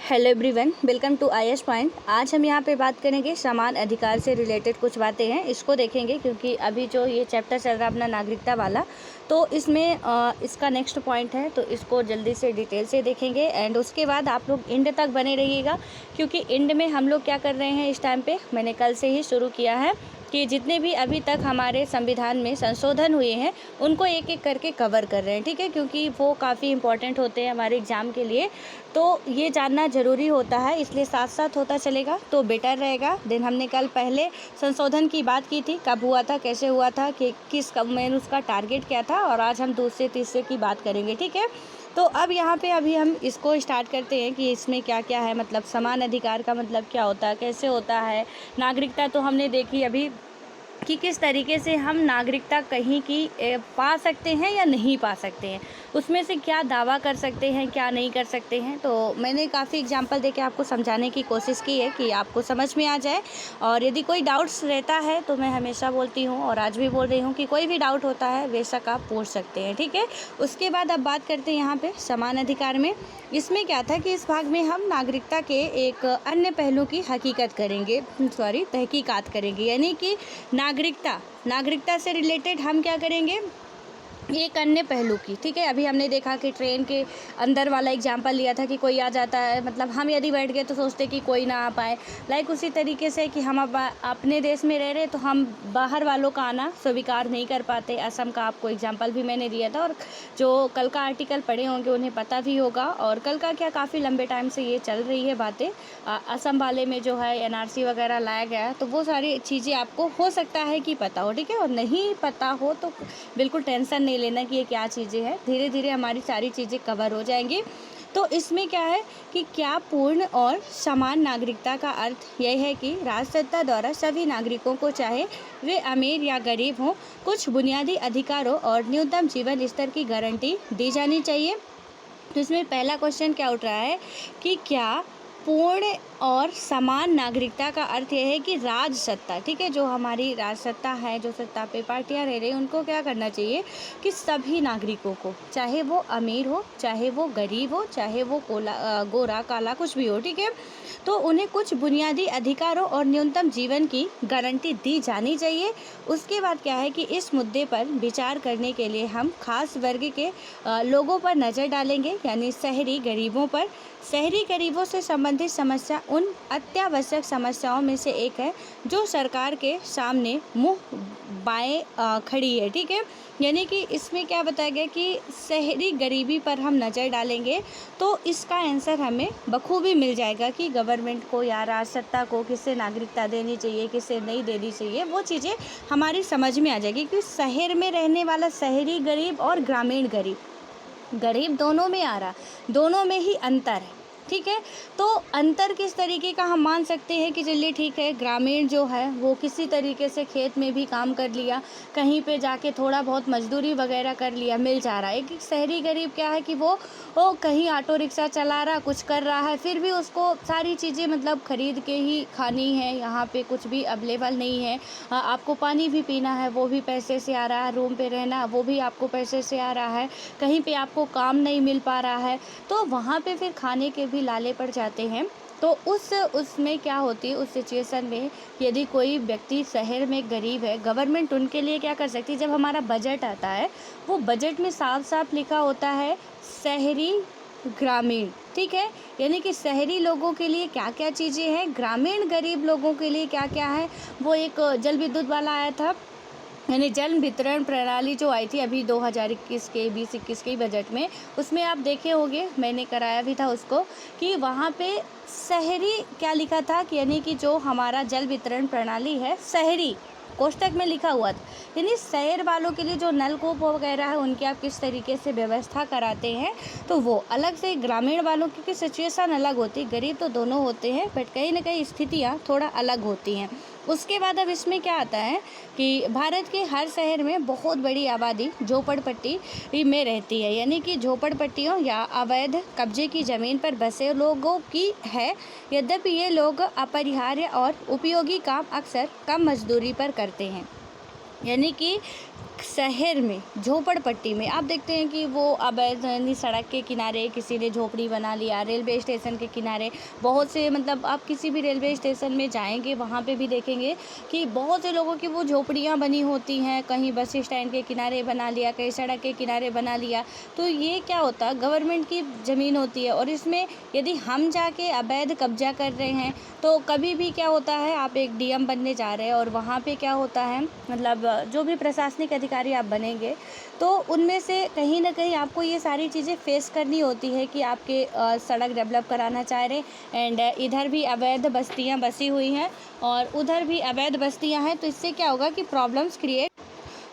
Hello everyone, welcome to IAS Point. आज हम यहाँ पे बात करेंगे समान अधिकार से रिलेटेड कुछ बातें हैं, इसको देखेंगे क्योंकि अभी जो ये चैप्टर चल रहा है अपना नागरिकता वाला, तो इसमें इसका नेक्स्ट पॉइंट है, तो इसको जल्दी से डिटेल से देखेंगे। एंड उसके बाद आप लोग एंड तक बने रहिएगा क्योंकि एंड में हम लोग क्या कर रहे हैं इस टाइम पे, मैंने कल से ही शुरू किया है कि जितने भी अभी तक हमारे संविधान में संशोधन हुए हैं उनको एक एक करके कवर कर रहे हैं, ठीक है, क्योंकि वो काफ़ी इंपॉर्टेंट होते हैं हमारे एग्ज़ाम के लिए, तो ये जानना ज़रूरी होता है, इसलिए साथ साथ होता चलेगा तो बेटर रहेगा। देन हमने कल पहले संशोधन की बात की थी, कब हुआ था, कैसे हुआ था, कि किस कब में उसका टारगेट क्या था, और आज हम दूसरे तीसरे की बात करेंगे, ठीक है। तो अब यहाँ पे अभी हम इसको स्टार्ट करते हैं कि इसमें क्या क्या है, मतलब समान अधिकार का मतलब क्या होता है, कैसे होता है। नागरिकता तो हमने देखी अभी कि किस तरीके से हम नागरिकता कहीं की पा सकते हैं या नहीं पा सकते हैं, उसमें से क्या दावा कर सकते हैं, क्या नहीं कर सकते हैं। तो मैंने काफ़ी एग्जांपल देके आपको समझाने की कोशिश की है कि आपको समझ में आ जाए। और यदि कोई डाउट्स रहता है तो मैं हमेशा बोलती हूँ और आज भी बोल रही हूँ कि कोई भी डाउट होता है बेशक आप पूछ सकते हैं, ठीक है। उसके बाद अब बात करते हैं यहाँ पर समान अधिकार में। इसमें क्या था कि इस भाग में हम नागरिकता के एक अन्य पहलू की तहकीकात करेंगे, यानी कि नागरिकता से रिलेटेड हम क्या करेंगे, एक अन्य पहलू की, ठीक है। अभी हमने देखा कि ट्रेन के अंदर वाला एग्जाम्पल लिया था कि कोई आ जाता है, मतलब हम यदि बैठ गए तो सोचते कि कोई ना आ पाए। लाइक उसी तरीके से कि हम अब अपने देश में रह रहे तो हम बाहर वालों का आना स्वीकार नहीं कर पाते। असम का आपको एग्जाम्पल भी मैंने दिया था, और जो कल का आर्टिकल पढ़े होंगे उन्हें पता भी होगा। और कल का क्या, काफ़ी लंबे टाइम से ये चल रही है बातें, असम वाले में जो है एनआरसी वगैरह लाया गया है, तो वो सारी चीज़ें आपको हो सकता है कि पता हो, ठीक है। और नहीं पता हो तो बिल्कुल टेंशन नहीं लेना कि ये क्या चीज़ें हैं, धीरे धीरे हमारी सारी चीज़ें कवर हो जाएंगी। तो इसमें क्या है कि क्या पूर्ण और समान नागरिकता का अर्थ यह है कि राजसत्ता द्वारा सभी नागरिकों को, चाहे वे अमीर या गरीब हों, कुछ बुनियादी अधिकारों और न्यूनतम जीवन स्तर की गारंटी दी जानी चाहिए। तो इसमें पहला क्वेश्चन क्या उठ रहा है कि क्या पूर्ण और समान नागरिकता का अर्थ यह है कि राजसत्ता, ठीक है, जो हमारी राजसत्ता है, जो सत्ता पे पार्टियां रह रही हैं, उनको क्या करना चाहिए कि सभी नागरिकों को, चाहे वो अमीर हो, चाहे वो गरीब हो, चाहे वो गोरा काला कुछ भी हो, ठीक है, तो उन्हें कुछ बुनियादी अधिकारों और न्यूनतम जीवन की गारंटी दी जानी चाहिए। उसके बाद क्या है कि इस मुद्दे पर विचार करने के लिए हम खास वर्ग के लोगों पर नज़र डालेंगे, यानी शहरी गरीबों पर। शहरी गरीबों से संबंधित समस्या उन अत्यावश्यक समस्याओं में से एक है जो सरकार के सामने मुंह बाएं खड़ी है, ठीक है। यानी कि इसमें क्या बताया गया कि शहरी गरीबी पर हम नज़र डालेंगे तो इसका आंसर हमें बखूबी मिल जाएगा कि गवर्नमेंट को या राजसत्ता को किससे नागरिकता देनी चाहिए, किससे नहीं देनी चाहिए, वो चीज़ें हमारी समझ में आ जाएगी। क्योंकि शहर में रहने वाला शहरी गरीब और ग्रामीण गरीब दोनों में आ रहा, दोनों में ही अंतर है, ठीक है। तो अंतर किस तरीके का हम मान सकते हैं कि चलिए ठीक है, ग्रामीण जो है वो किसी तरीके से खेत में भी काम कर लिया, कहीं पे जाके थोड़ा बहुत मजदूरी वगैरह कर लिया, मिल जा रहा है। एक शहरी गरीब क्या है कि वो कहीं ऑटो रिक्शा चला रहा, कुछ कर रहा है, फिर भी उसको सारी चीज़ें मतलब ख़रीद के ही खानी है, यहाँ पे कुछ भी अवेलेबल नहीं है। आपको पानी भी पीना है वो भी पैसे से आ रहा है, रूम पे रहना वो भी आपको पैसे से आ रहा है, कहीं पे आपको काम नहीं मिल पा रहा है, तो वहाँ पे फिर खाने के भी लाले पड़ जाते हैं। तो उसमें क्या होती है, उस सिचुएशन में यदि कोई व्यक्ति शहर में गरीब है, गवर्नमेंट उनके लिए क्या कर सकती है, जब हमारा बजट आता है वो बजट में साफ साफ लिखा होता है शहरी ग्रामीण, ठीक है, यानी कि शहरी लोगों के लिए क्या क्या चीज़ें हैं, ग्रामीण गरीब लोगों के लिए क्या क्या है। वो एक जल विद्युत वाला आया था, यानी जल वितरण प्रणाली जो आई थी अभी 2021 के 2021 के बजट में, उसमें आप देखे होंगे, मैंने कराया भी था उसको, कि वहाँ पे शहरी क्या लिखा था कि यानी कि जो हमारा जल वितरण प्रणाली है शहरी कोष्टक में लिखा हुआ था, यानी शहर वालों के लिए जो नलकूप वगैरह है उनकी आप किस तरीके से व्यवस्था कराते हैं, तो वो अलग से। ग्रामीण वालों की सिचुएशन अलग होती है, गरीब तो दोनों होते हैं बट कहीं ना कहीं स्थितियाँ थोड़ा अलग होती हैं। उसके बाद अब इसमें क्या आता है कि भारत के हर शहर में बहुत बड़ी आबादी झोपड़पट्टी में रहती है, यानी कि झोपड़पट्टियों या अवैध कब्जे की ज़मीन पर बसे लोगों की है। यद्यपि ये लोग अपरिहार्य और उपयोगी काम अक्सर कम मजदूरी पर करते हैं, यानी कि शहर में झोपड़पट्टी में आप देखते हैं कि वो अवैध यानी सड़क के किनारे किसी ने झोपड़ी बना लिया, रेलवे स्टेशन के किनारे बहुत से मतलब आप किसी भी रेलवे स्टेशन में जाएंगे वहाँ पे भी देखेंगे कि बहुत से लोगों की वो झोपड़ियाँ बनी होती हैं। कहीं बस स्टैंड के किनारे बना लिया, कहीं सड़क के किनारे बना लिया। तो ये क्या होता है, गवर्नमेंट की ज़मीन होती है और इसमें यदि हम जाके अवैध कब्जा कर रहे हैं तो कभी भी क्या होता है, आप एक डीएम बनने जा रहे हैं और वहाँ पे क्या होता है, मतलब जो भी प्रशासनिक अधिकारी आप बनेंगे तो उनमें से कहीं ना कहीं आपको ये सारी चीज़ें फेस करनी होती है कि आपके सड़क डेवलप कराना चाह रहे हैं एंड इधर भी अवैध बस्तियां बसी हुई हैं और उधर भी अवैध बस्तियां हैं। तो इससे क्या होगा कि प्रॉब्लम्स क्रिएट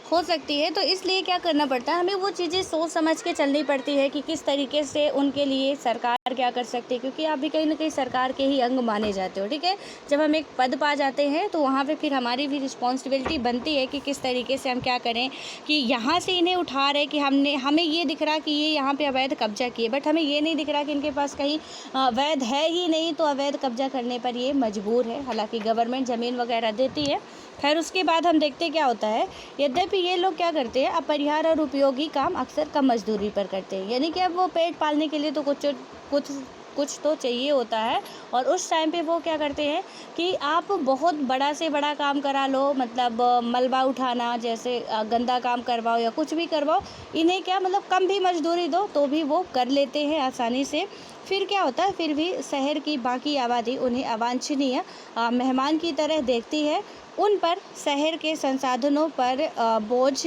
हो सकती है। तो इसलिए क्या करना पड़ता है, हमें वो चीज़ें सोच समझ के चलनी पड़ती है कि किस तरीके से उनके लिए सरकार क्या कर सकती है, क्योंकि आप भी कहीं ना कहीं सरकार के ही अंग माने जाते हो। ठीक है, जब हम एक पद पा जाते हैं तो वहाँ पे फिर हमारी भी रिस्पॉन्सिबिलिटी बनती है कि किस तरीके से हम क्या करें कि यहाँ से इन्हें उठा रहे कि हमें ये दिख रहा कि ये यहाँ पर अवैध कब्जा किए, बट हमें ये नहीं दिख रहा कि इनके पास कहीं अवैध है ही नहीं, तो अवैध कब्जा करने पर ये मजबूर है। हालाँकि गवर्नमेंट ज़मीन वगैरह देती है। खैर उसके बाद हम देखते क्या होता है, यद्यपि ये लोग क्या करते हैं, अपरिहार्य और उपयोगी काम अक्सर कम मजदूरी पर करते हैं। यानी कि अब वो पेट पालने के लिए तो कुछ तो चाहिए होता है और उस टाइम पे वो क्या करते हैं कि आप बहुत बड़ा से बड़ा काम करा लो, मतलब मलबा उठाना जैसे गंदा काम करवाओ या कुछ भी करवाओ, इन्हें क्या मतलब कम भी मजदूरी दो तो भी वो कर लेते हैं आसानी से। फिर क्या होता है, फिर भी शहर की बाकी आबादी उन्हें अवांछनीय मेहमान की तरह देखती है। उन पर शहर के संसाधनों पर बोझ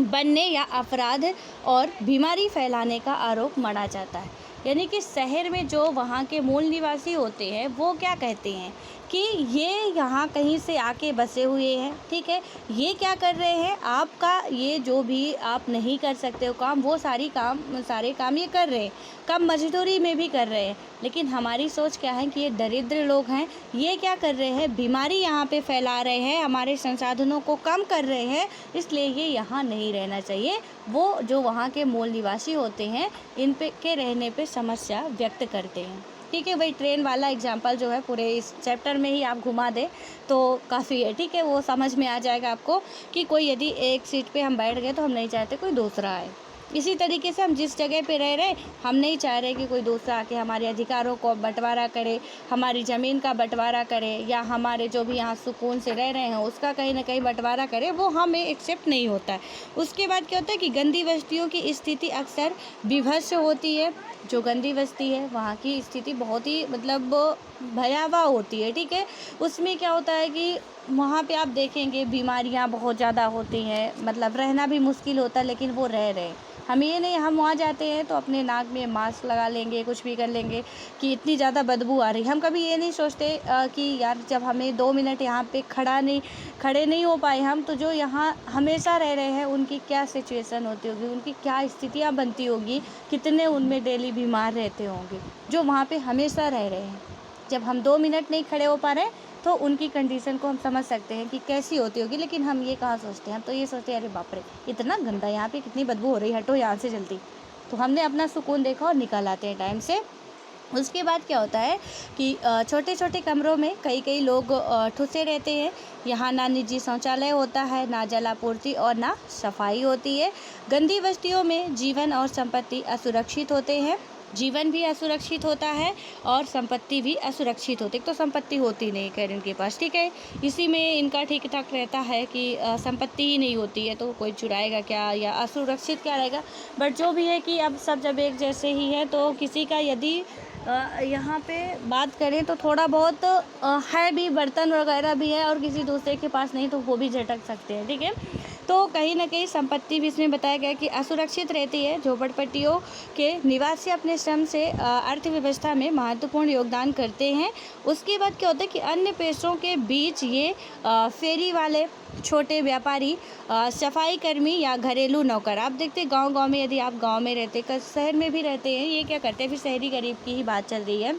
बनने या अपराध और बीमारी फैलाने का आरोप मढ़ा जाता है। यानी कि शहर में जो वहाँ के मूल निवासी होते हैं वो क्या कहते हैं कि ये यहाँ कहीं से आके बसे हुए हैं, ठीक है, ये क्या कर रहे हैं, आपका ये जो भी आप नहीं कर सकते हो काम, वो सारे काम ये कर रहे हैं, कम मजदूरी में भी कर रहे हैं। लेकिन हमारी सोच क्या है कि ये दरिद्र लोग हैं, ये क्या कर रहे हैं, बीमारी यहाँ पे फैला रहे हैं, हमारे संसाधनों को कम कर रहे हैं, इसलिए ये यहाँ नहीं रहना चाहिए। वो जो वहाँ के मूल निवासी होते हैं इन पे के रहने पे समस्या व्यक्त करते हैं। ठीक है, वही ट्रेन वाला एग्जाम्पल जो है पूरे इस चैप्टर में ही आप घुमा दें तो काफ़ी है। ठीक है, वो समझ में आ जाएगा आपको कि कोई यदि एक सीट पे हम बैठ गए तो हम नहीं चाहते कोई दूसरा आए। इसी तरीके से हम जिस जगह पे रह रहे हम नहीं चाह रहे कि कोई दूसरा आके हमारे अधिकारों को बंटवारा करे, हमारी ज़मीन का बंटवारा करे या हमारे जो भी यहाँ सुकून से रह रहे हैं उसका कहीं ना कहीं बंटवारा करे, वो हमें एक्सेप्ट नहीं होता है। उसके बाद क्या होता है कि गंदी बस्तियों की स्थिति अक्सर विभत्स होती है। जो गंदी बस्ती है वहाँ की स्थिति बहुत ही मतलब भयावह होती है। ठीक है, उसमें क्या होता है कि वहाँ पे आप देखेंगे बीमारियाँ बहुत ज़्यादा होती हैं, मतलब रहना भी मुश्किल होता है, लेकिन वो रह रहे हैं। हम ये नहीं, हम वहाँ जाते हैं तो अपने नाक में मास्क लगा लेंगे, कुछ भी कर लेंगे कि इतनी ज़्यादा बदबू आ रही। हम कभी ये नहीं सोचते कि यार जब हमें 2 मिनट यहाँ पे खड़े नहीं हो पाए हम, तो जो यहाँ हमेशा रह रहे हैं उनकी क्या सिचुएशन होती होगी, उनकी क्या स्थितियाँ बनती होगी, कितने उनमें डेली बीमार रहते होंगे जो वहाँ पे हमेशा रह रहे हैं। जब हम 2 मिनट नहीं खड़े हो पा रहे तो उनकी कंडीशन को हम समझ सकते हैं कि कैसी होती होगी। लेकिन हम ये कहाँ सोचते हैं, हम तो ये सोचते हैं अरे बाप रे इतना गंदा, यहाँ पे कितनी बदबू हो रही है, हटो यहाँ से जल्दी। तो हमने अपना सुकून देखा और निकल आते हैं टाइम से। उसके बाद क्या होता है कि छोटे छोटे कमरों में कई लोग ठुसे रहते हैं। यहाँ ना निजी शौचालय होता है, ना जलापूर्ति और ना सफाई होती है। गंदी बस्तियों में जीवन और संपत्ति असुरक्षित होते हैं। जीवन भी असुरक्षित होता है और संपत्ति भी असुरक्षित होती है। तो संपत्ति होती नहीं खैर इनके पास, ठीक है, इसी में इनका ठीक ठाक रहता है कि संपत्ति ही नहीं होती है तो कोई चुराएगा क्या या असुरक्षित क्या रहेगा। बट जो भी है कि अब सब जब एक जैसे ही है तो किसी का यदि यहाँ पे बात करें तो थोड़ा बहुत है भी, बर्तन वगैरह भी है और किसी दूसरे के पास नहीं तो वो भी झटक सकते हैं। ठीक है, तो कहीं ना कहीं संपत्ति भी इसमें बताया गया कि असुरक्षित रहती है। झोपड़पट्टियों के निवासी अपने श्रम से अर्थव्यवस्था में महत्वपूर्ण योगदान करते हैं। उसके बाद क्या होता है कि अन्य पेशों के बीच ये फेरी वाले, छोटे व्यापारी, सफाई कर्मी या घरेलू नौकर, आप देखते हैं गांव में, यदि आप गांव में रहते, शहर में भी रहते हैं, ये क्या करते हैं, फिर शहरी गरीब की ही बात चल रही है,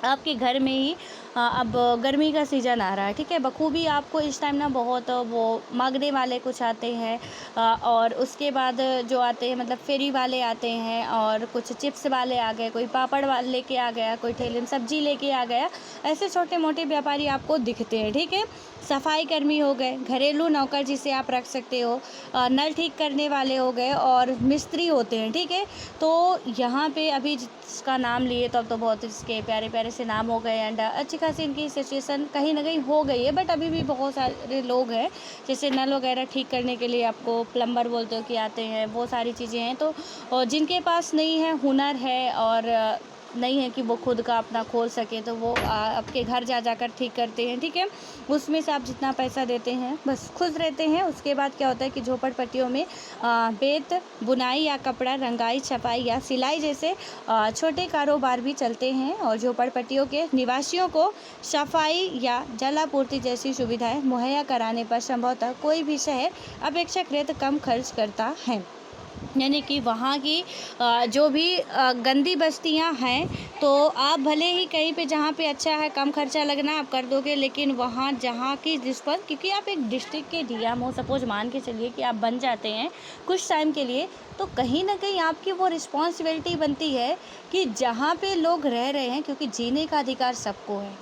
आपके घर में ही अब गर्मी का सीज़न आ रहा है, ठीक है। बखूबी आपको इस टाइम ना बहुत वो मांगने वाले कुछ आते हैं, और उसके बाद जो आते हैं मतलब फेरी वाले आते हैं, और कुछ चिप्स वाले आ गए, कोई पापड़ वाले लेके आ गया, कोई ठेले में सब्जी लेके आ गया। ऐसे छोटे मोटे व्यापारी आपको दिखते हैं, ठीक है। सफाई कर्मी हो गए, घरेलू नौकर जिसे आप रख सकते हो, नल ठीक करने वाले हो गए, और मिस्त्री होते हैं, ठीक है। तो यहाँ पे अभी जिसका नाम लिए तो अब तो बहुत इसके प्यारे प्यारे से नाम हो गए, एंड अच्छी खासी इनकी सिचुएशन कहीं ना कहीं हो गई है, बट अभी भी बहुत सारे लोग हैं जैसे नल वगैरह ठीक करने के लिए आपको प्लम्बर बोलते हो कि आते हैं, वो सारी चीज़ें हैं। तो जिनके पास नहीं है, हुनर है, और नहीं है कि वो खुद का अपना खोल सके, तो वो आपके घर जा जाकर ठीक करते हैं, ठीक है। उसमें से आप जितना पैसा देते हैं बस खुश रहते हैं। उसके बाद क्या होता है कि झोपड़पट्टियों में बेत, बुनाई या कपड़ा, रंगाई, छपाई या सिलाई जैसे छोटे कारोबार भी चलते हैं, और झोपड़पट्टियों के निवासियों को सफाई या जलापूर्ति जैसी सुविधाएं मुहैया कराने पर संभवतः कोई भी शहर अपेक्षाकृत कम खर्च करता है। यानी कि वहाँ की जो भी गंदी बस्तियाँ हैं, तो आप भले ही कहीं पे जहाँ पे अच्छा है, कम खर्चा लगना आप कर दोगे, लेकिन वहाँ जहाँ की जिस पर, क्योंकि आप एक डिस्ट्रिक्ट के डीएम हो, सपोज मान के चलिए कि आप बन जाते हैं कुछ टाइम के लिए, तो कहीं ना कहीं आपकी वो रिस्पॉन्सिबिलिटी बनती है कि जहाँ पे लोग रह रहे हैं, क्योंकि जीने का अधिकार सबको है,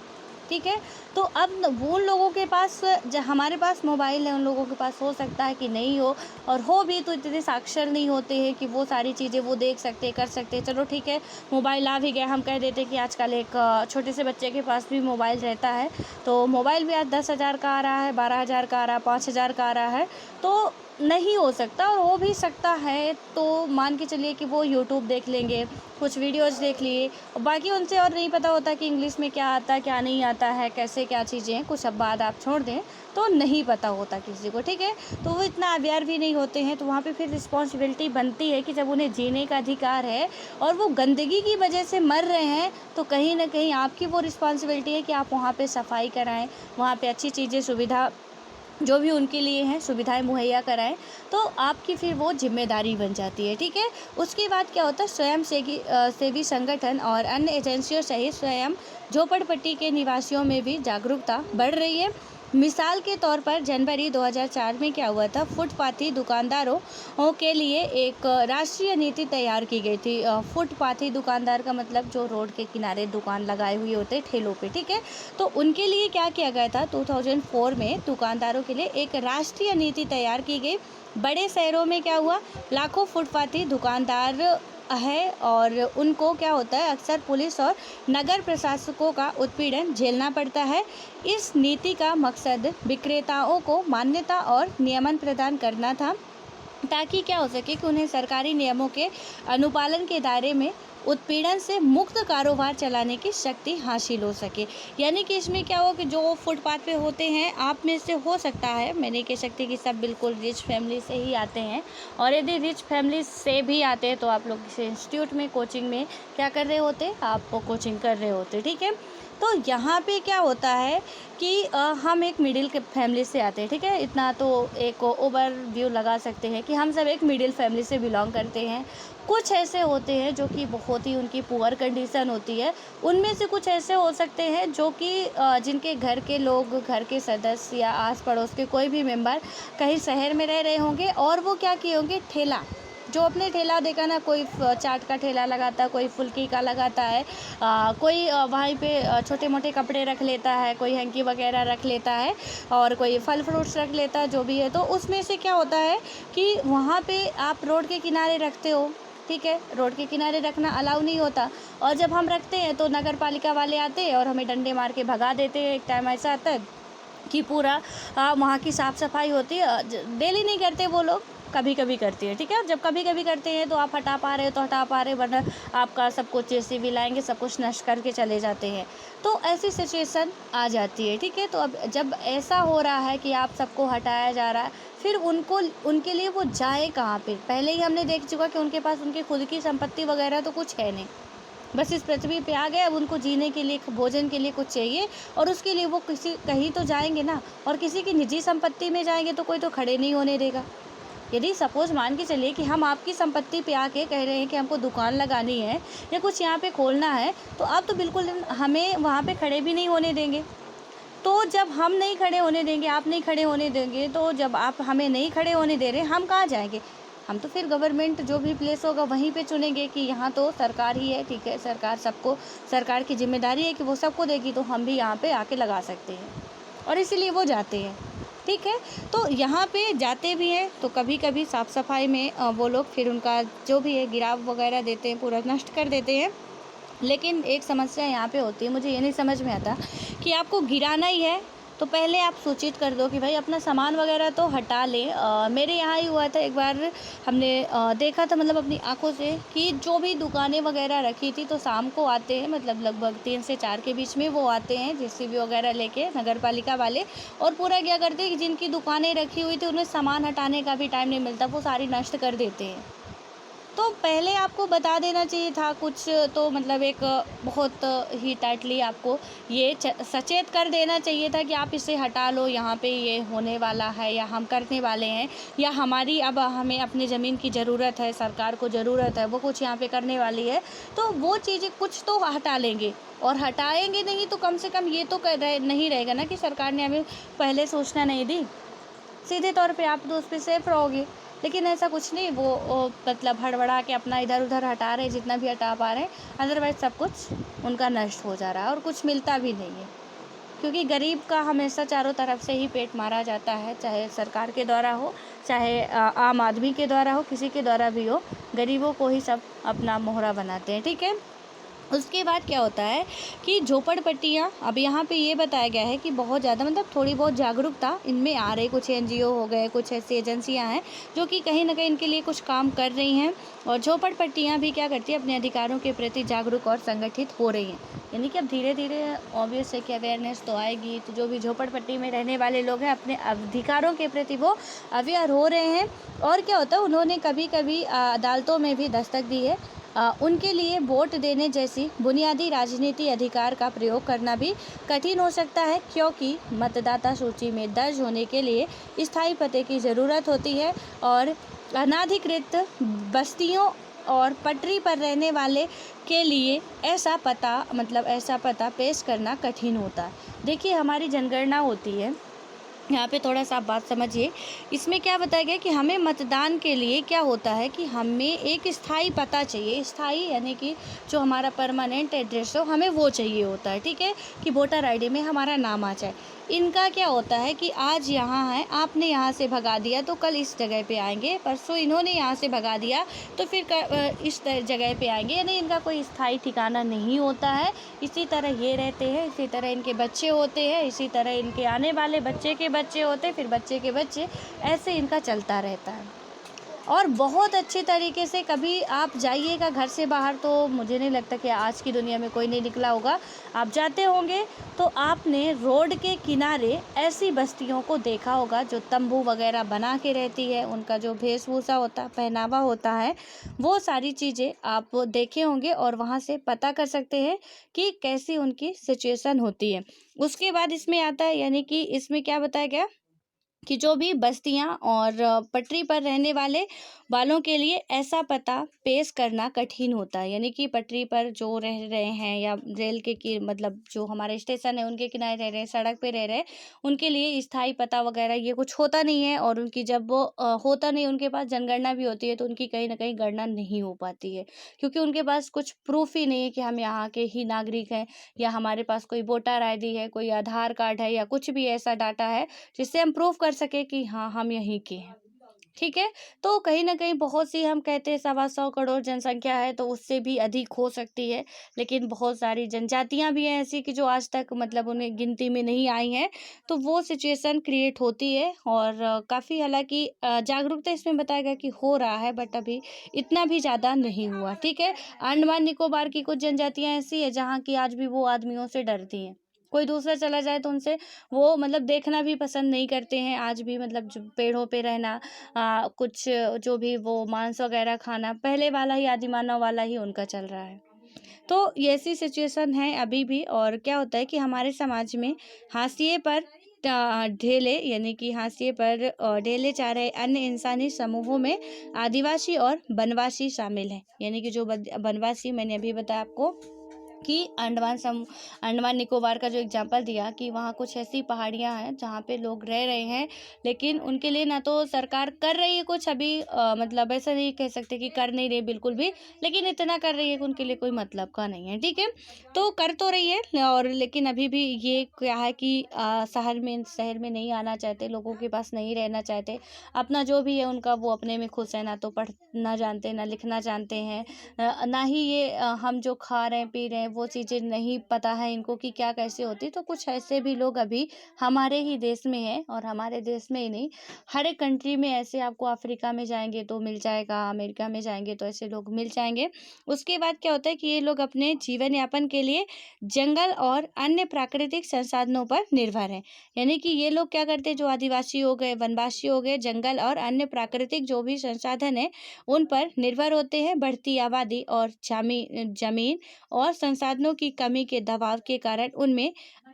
ठीक है। तो अब वो उन लोगों के पास, हमारे पास मोबाइल है, उन लोगों के पास हो सकता है कि नहीं हो, और हो भी तो इतने साक्षर नहीं होते हैं कि वो सारी चीज़ें वो देख सकते, कर सकते। चलो ठीक है, मोबाइल आ भी गया, हम कह देते कि आजकल एक छोटे से बच्चे के पास भी मोबाइल रहता है, तो मोबाइल भी आज 10,000 का आ रहा है, 12,000 का आ रहा है, 5,000 का आ रहा है, तो नहीं हो सकता। और हो भी सकता है तो मान के चलिए कि वो यूट्यूब देख लेंगे, कुछ वीडियोस देख लिए, और बाकी उनसे और नहीं पता होता कि इंग्लिश में क्या आता है, क्या नहीं आता है, कैसे क्या चीज़ें हैं, कुछ अब बात आप छोड़ दें तो नहीं पता होता किसी को, ठीक है। तो वो इतना अवेयर भी नहीं होते हैं, तो वहाँ पे फिर रिस्पॉन्सिबिलिटी बनती है कि जब उन्हें जीने का अधिकार है और वो गंदगी की वजह से मर रहे हैं, तो कहीं ना कहीं आपकी वो रिस्पॉन्सिबिलिटी है कि आप वहाँ पे सफाई कराएं, वहाँ पे अच्छी चीज़ें, सुविधा जो भी उनके लिए हैं सुविधाएं मुहैया कराएं, तो आपकी फिर वो जिम्मेदारी बन जाती है, ठीक है। उसके बाद क्या होता है, स्वयं सेवी संगठन और अन्य एजेंसियों सहित स्वयं झोपड़पट्टी के निवासियों में भी जागरूकता बढ़ रही है। मिसाल के तौर पर जनवरी 2004 में क्या हुआ था, फुटपाथी दुकानदारों के लिए एक राष्ट्रीय नीति तैयार की गई थी। फुटपाथी दुकानदार का मतलब जो रोड के किनारे दुकान लगाए हुए होते ठेलों पे, ठीक है। तो उनके लिए क्या किया गया था, 2004 में दुकानदारों के लिए एक राष्ट्रीय नीति तैयार की गई। बड़े शहरों में क्या हुआ, लाखों फुटपाथी दुकानदार है, और उनको क्या होता है, अक्सर पुलिस और नगर प्रशासकों का उत्पीड़न झेलना पड़ता है। इस नीति का मकसद विक्रेताओं को मान्यता और नियमन प्रदान करना था, ताकि क्या हो सके कि उन्हें सरकारी नियमों के अनुपालन के दायरे में उत्पीड़न से मुक्त कारोबार चलाने की शक्ति हासिल हो सके। यानी कि इसमें क्या हो कि जो फुटपाथ पे होते हैं, आप में से हो सकता है, मैं नहीं कह सकती कि सब बिल्कुल रिच फैमिली से ही आते हैं, और यदि रिच फैमिली से भी आते हैं तो आप लोग किसी इंस्टीट्यूट में, कोचिंग में क्या कर रहे होते, आप कोचिंग कर रहे होते, ठीक है। तो यहाँ पे क्या होता है कि हम एक मिडिल फैमिली से आते हैं, ठीक है। इतना तो एक ओवर व्यू लगा सकते हैं कि हम सब एक मिडिल फैमिली से बिलोंग करते हैं। कुछ ऐसे होते हैं जो कि बहुत ही उनकी पुअर कंडीशन होती है, उनमें से कुछ ऐसे हो सकते हैं जो कि जिनके घर के लोग, घर के सदस्य या आस पड़ोस के कोई भी मेंबर कहीं शहर में रह रहे होंगे, और वो क्या किए होंगे, ठेला, जो अपने ठेला देखा ना, कोई चाट का ठेला लगाता है, कोई फुल्की का लगाता है, कोई वहीं पे छोटे मोटे कपड़े रख लेता है, कोई हैंकी वगैरह रख लेता है, और कोई फल फ्रूट्स रख लेता है, जो भी है। तो उसमें से क्या होता है कि वहाँ पे आप रोड के किनारे रखते हो, ठीक है, रोड के किनारे रखना अलाउ नहीं होता, और जब हम रखते हैं तो नगर पालिका वाले आते हैं और हमें डंडे मार के भगा देते हैं। एक टाइम ऐसा आता है कि पूरा वहाँ की साफ़ सफाई होती है, डेली नहीं करते वो लोग, कभी कभी करती है, ठीक है। जब कभी कभी करते हैं तो आप हटा पा रहे हो तो हटा पा रहे, वरना आपका सब कुछ जेसीबी लाएंगे, सब कुछ नष्ट करके चले जाते हैं। तो ऐसी सिचुएशन आ जाती है, ठीक है। तो अब जब ऐसा हो रहा है कि आप सबको हटाया जा रहा है, फिर उनके लिए वो जाए कहाँ पे। पहले ही हमने देख चुका कि उनके पास उनकी खुद की संपत्ति वगैरह तो कुछ है नहीं, बस इस पृथ्वी पे आ गए। अब उनको जीने के लिए, भोजन के लिए कुछ चाहिए, और उसके लिए वो कहीं तो जाएंगे ना, और किसी की निजी संपत्ति में जाएंगे तो कोई तो खड़े नहीं होने देगा, यदि सपोज़ मान के चलिए कि हम आपकी संपत्ति पे आके कह रहे हैं कि हमको दुकान लगानी है या कुछ यहाँ पे खोलना है, तो आप तो बिल्कुल हमें वहाँ पे खड़े भी नहीं होने देंगे। तो जब हम नहीं खड़े होने देंगे, आप नहीं खड़े होने देंगे, तो जब आप हमें नहीं खड़े होने दे रहे, हम कहाँ जाएँगे? हम तो फिर गवर्नमेंट जो भी प्लेस होगा वहीं पे चुनेंगे कि यहाँ तो सरकार ही है, ठीक है, सरकार की ज़िम्मेदारी है कि वो सबको देगी, तो हम भी यहाँ पे आके लगा सकते हैं, और इसीलिए वो जाते हैं, ठीक है। तो यहाँ पे जाते भी हैं तो कभी-कभी साफ़-सफ़ाई में वो लोग फिर उनका जो भी है गिराव वगैरह देते हैं, पूरा नष्ट कर देते हैं। लेकिन एक समस्या यहाँ पे होती है, मुझे ये नहीं समझ में आता कि आपको गिराना ही है तो पहले आप सूचित कर दो कि भाई अपना सामान वगैरह तो हटा लें। मेरे यहाँ ही हुआ था एक बार, हमने देखा था मतलब अपनी आंखों से कि जो भी दुकानें वगैरह रखी थी तो शाम को आते हैं, मतलब लगभग 3 से 4 के बीच में वो आते हैं जेसीबी वगैरह लेके, नगर पालिका वाले, और पूरा क्या करते हैं कि जिनकी दुकानें रखी हुई थी उन्हें सामान हटाने का भी टाइम नहीं मिलता, वो सारी नष्ट कर देते हैं। तो पहले आपको बता देना चाहिए था कुछ, तो मतलब एक बहुत ही टाइटली आपको ये सचेत कर देना चाहिए था कि आप इसे हटा लो, यहाँ पे ये होने वाला है या हम करने वाले हैं, या हमारी अब हमें अपनी ज़मीन की ज़रूरत है, सरकार को ज़रूरत है, वो कुछ यहाँ पे करने वाली है, तो वो चीज़ें कुछ तो हटा लेंगे। और हटाएंगे नहीं तो कम से कम ये तो नहीं रहेगा ना कि सरकार ने हमें पहले सूचना नहीं दी, सीधे तौर पे आप तो उस पे सेफ रहोगे। लेकिन ऐसा कुछ नहीं, वो मतलब हड़बड़ा के अपना इधर-उधर हटा रहे हैं जितना भी हटा पा रहे हैं, अदरवाइज़ सब कुछ उनका नष्ट हो जा रहा है और कुछ मिलता भी नहीं है। क्योंकि गरीब का हमेशा चारों तरफ से ही पेट मारा जाता है, चाहे सरकार के द्वारा हो, चाहे आम आदमी के द्वारा हो, किसी के द्वारा भी हो, गरीबों को ही सब अपना मोहरा बनाते हैं, ठीक है। उसके बाद क्या होता है कि झोपड़पट्टियाँ, अब यहाँ पे ये बताया गया है कि बहुत ज़्यादा मतलब थोड़ी बहुत जागरूकता इनमें आ रही, कुछ एनजीओ हो गए, कुछ ऐसी एजेंसियाँ हैं जो कि कहीं न कहीं इनके लिए कुछ काम कर रही हैं, और झोपड़पट्टियाँ भी क्या करती हैं, अपने अधिकारों के प्रति जागरूक और संगठित हो रही हैं। यानी कि अब धीरे-धीरे ऑब्वियस है कि अवेयरनेस तो आएगी, तो जो भी झोपड़पट्टी में रहने वाले लोग हैं अपने अधिकारों के प्रति वो अवेयर हो रहे हैं। और क्या होता है, उन्होंने कभी-कभी अदालतों में भी दस्तक दी है। उनके लिए वोट देने जैसी बुनियादी राजनीति अधिकार का प्रयोग करना भी कठिन हो सकता है, क्योंकि मतदाता सूची में दर्ज होने के लिए स्थायी पते की ज़रूरत होती है, और अनाधिकृत बस्तियों और पटरी पर रहने वाले के लिए ऐसा पता पेश करना कठिन होता है। देखिए, हमारी जनगणना होती है, यहाँ पे थोड़ा सा आप बात समझिए। इसमें क्या बताया गया कि हमें मतदान के लिए क्या होता है कि हमें एक स्थायी पता चाहिए, स्थायी यानी कि जो हमारा परमानेंट एड्रेस हो, हमें वो चाहिए होता है, ठीक है, कि वोटर आईडी में हमारा नाम आ जाए। इनका क्या होता है कि आज यहाँ है, आपने यहाँ से भगा दिया तो कल इस जगह पे आएंगे, परसों इन्होंने यहाँ से भगा दिया तो फिर इस जगह पे आएंगे, यानी इनका कोई स्थायी ठिकाना नहीं होता है। इसी तरह ये रहते हैं, इसी तरह इनके बच्चे होते हैं, इसी तरह इनके आने वाले बच्चे के बच्चे होते हैं, फिर बच्चे के बच्चे, ऐसे इनका चलता रहता है। और बहुत अच्छे तरीके से कभी आप जाइएगा घर से बाहर, तो मुझे नहीं लगता कि आज की दुनिया में कोई नहीं निकला होगा, आप जाते होंगे तो आपने रोड के किनारे ऐसी बस्तियों को देखा होगा जो तंबू वगैरह बना के रहती है, उनका जो वेशभूषा होता है, पहनावा होता है, वो सारी चीज़ें आप देखे होंगे और वहाँ से पता कर सकते हैं कि कैसी उनकी सिचुएशन होती है। उसके बाद इसमें आता है, यानी कि इसमें क्या बताया गया कि जो भी बस्तियां और पटरी पर रहने वालों के लिए ऐसा पता पेश करना कठिन होता है, यानी कि पटरी पर जो रह रहे हैं या रेल के मतलब जो हमारे स्टेशन है उनके किनारे रह रहे हैं, सड़क पे रह रहे हैं, उनके लिए स्थायी पता वगैरह ये कुछ होता नहीं है, और उनकी जब वो होता नहीं, उनके पास जनगणना भी होती है तो उनकी कहीं ना कहीं गणना नहीं हो पाती है, क्योंकि उनके पास कुछ प्रूफ ही नहीं है कि हम यहाँ के ही नागरिक हैं, या हमारे पास कोई वोटर आईडी है, कोई आधार कार्ड है, या कुछ भी ऐसा डाटा है जिससे हम प्रूफ कर सके कि हाँ हम यहीं के हैं, ठीक है। तो कहीं ना कहीं बहुत सी, हम कहते हैं 125 करोड़ जनसंख्या है तो उससे भी अधिक हो सकती है, लेकिन बहुत सारी जनजातियां भी हैं ऐसी कि जो आज तक मतलब उन्हें गिनती में नहीं आई हैं, तो वो सिचुएशन क्रिएट होती है। और काफ़ी हालांकि जागरूकता इसमें बताया गया कि हो रहा है, बट अभी इतना भी ज़्यादा नहीं हुआ, ठीक है। अंडमान निकोबार की कुछ जनजातियां ऐसी है जहाँ की आज भी वो आदमियों से डरती हैं, कोई दूसरा चला जाए तो उनसे वो मतलब देखना भी पसंद नहीं करते हैं आज भी, मतलब जो पेड़ों पे रहना, कुछ जो भी वो मांस वगैरह खाना, पहले वाला ही आदिमानव वाला ही उनका चल रहा है। तो ये ऐसी सिचुएशन है अभी भी। और क्या होता है कि हमारे समाज में हाशिए पर ढेले यानी कि हाशिए पर ढेले जा रहे अन्य इंसानी समूहों में आदिवासी और बनवासी शामिल हैं। यानी कि जो बनवासी, मैंने अभी बताया आपको कि अंडमान निकोबार का जो एग्जांपल दिया कि वहाँ कुछ ऐसी पहाड़ियाँ हैं जहाँ पे लोग रह रहे हैं, लेकिन उनके लिए ना तो सरकार कर रही है कुछ अभी, मतलब ऐसा नहीं कह सकते कि कर नहीं रही बिल्कुल भी, लेकिन इतना कर रही है कि उनके लिए कोई मतलब का नहीं है। ठीक है, तो कर तो रही है, और लेकिन अभी भी ये क्या है कि शहर में नहीं आना चाहते, लोगों के पास नहीं रहना चाहते। अपना जो भी है उनका, वो अपने में खुश है, ना तो पढ़ना जानते, ना लिखना जानते हैं, ना ही ये हम जो खा रहे हैं पी रहे हैं वो चीज़ें नहीं पता है इनको कि क्या कैसे होती। तो कुछ ऐसे भी लोग अभी हमारे ही देश में हैं, और हमारे देश में ही नहीं, हर एक कंट्री में ऐसे आपको अफ्रीका में जाएंगे तो मिल जाएगा, अमेरिका में जाएंगे तो ऐसे लोग मिल जाएंगे। उसके बाद क्या होता है कि ये लोग अपने जीवन यापन के लिए जंगल और अन्य प्राकृतिक संसाधनों पर निर्भर हैं। यानी कि ये लोग क्या करते हैं, जो आदिवासी हो गए, वनवासी हो गए, जंगल और अन्य प्राकृतिक जो भी संसाधन है उन पर निर्भर होते हैं। बढ़ती आबादी और जमीन और संसाधनों की कमी के दबाव के कारण उनमें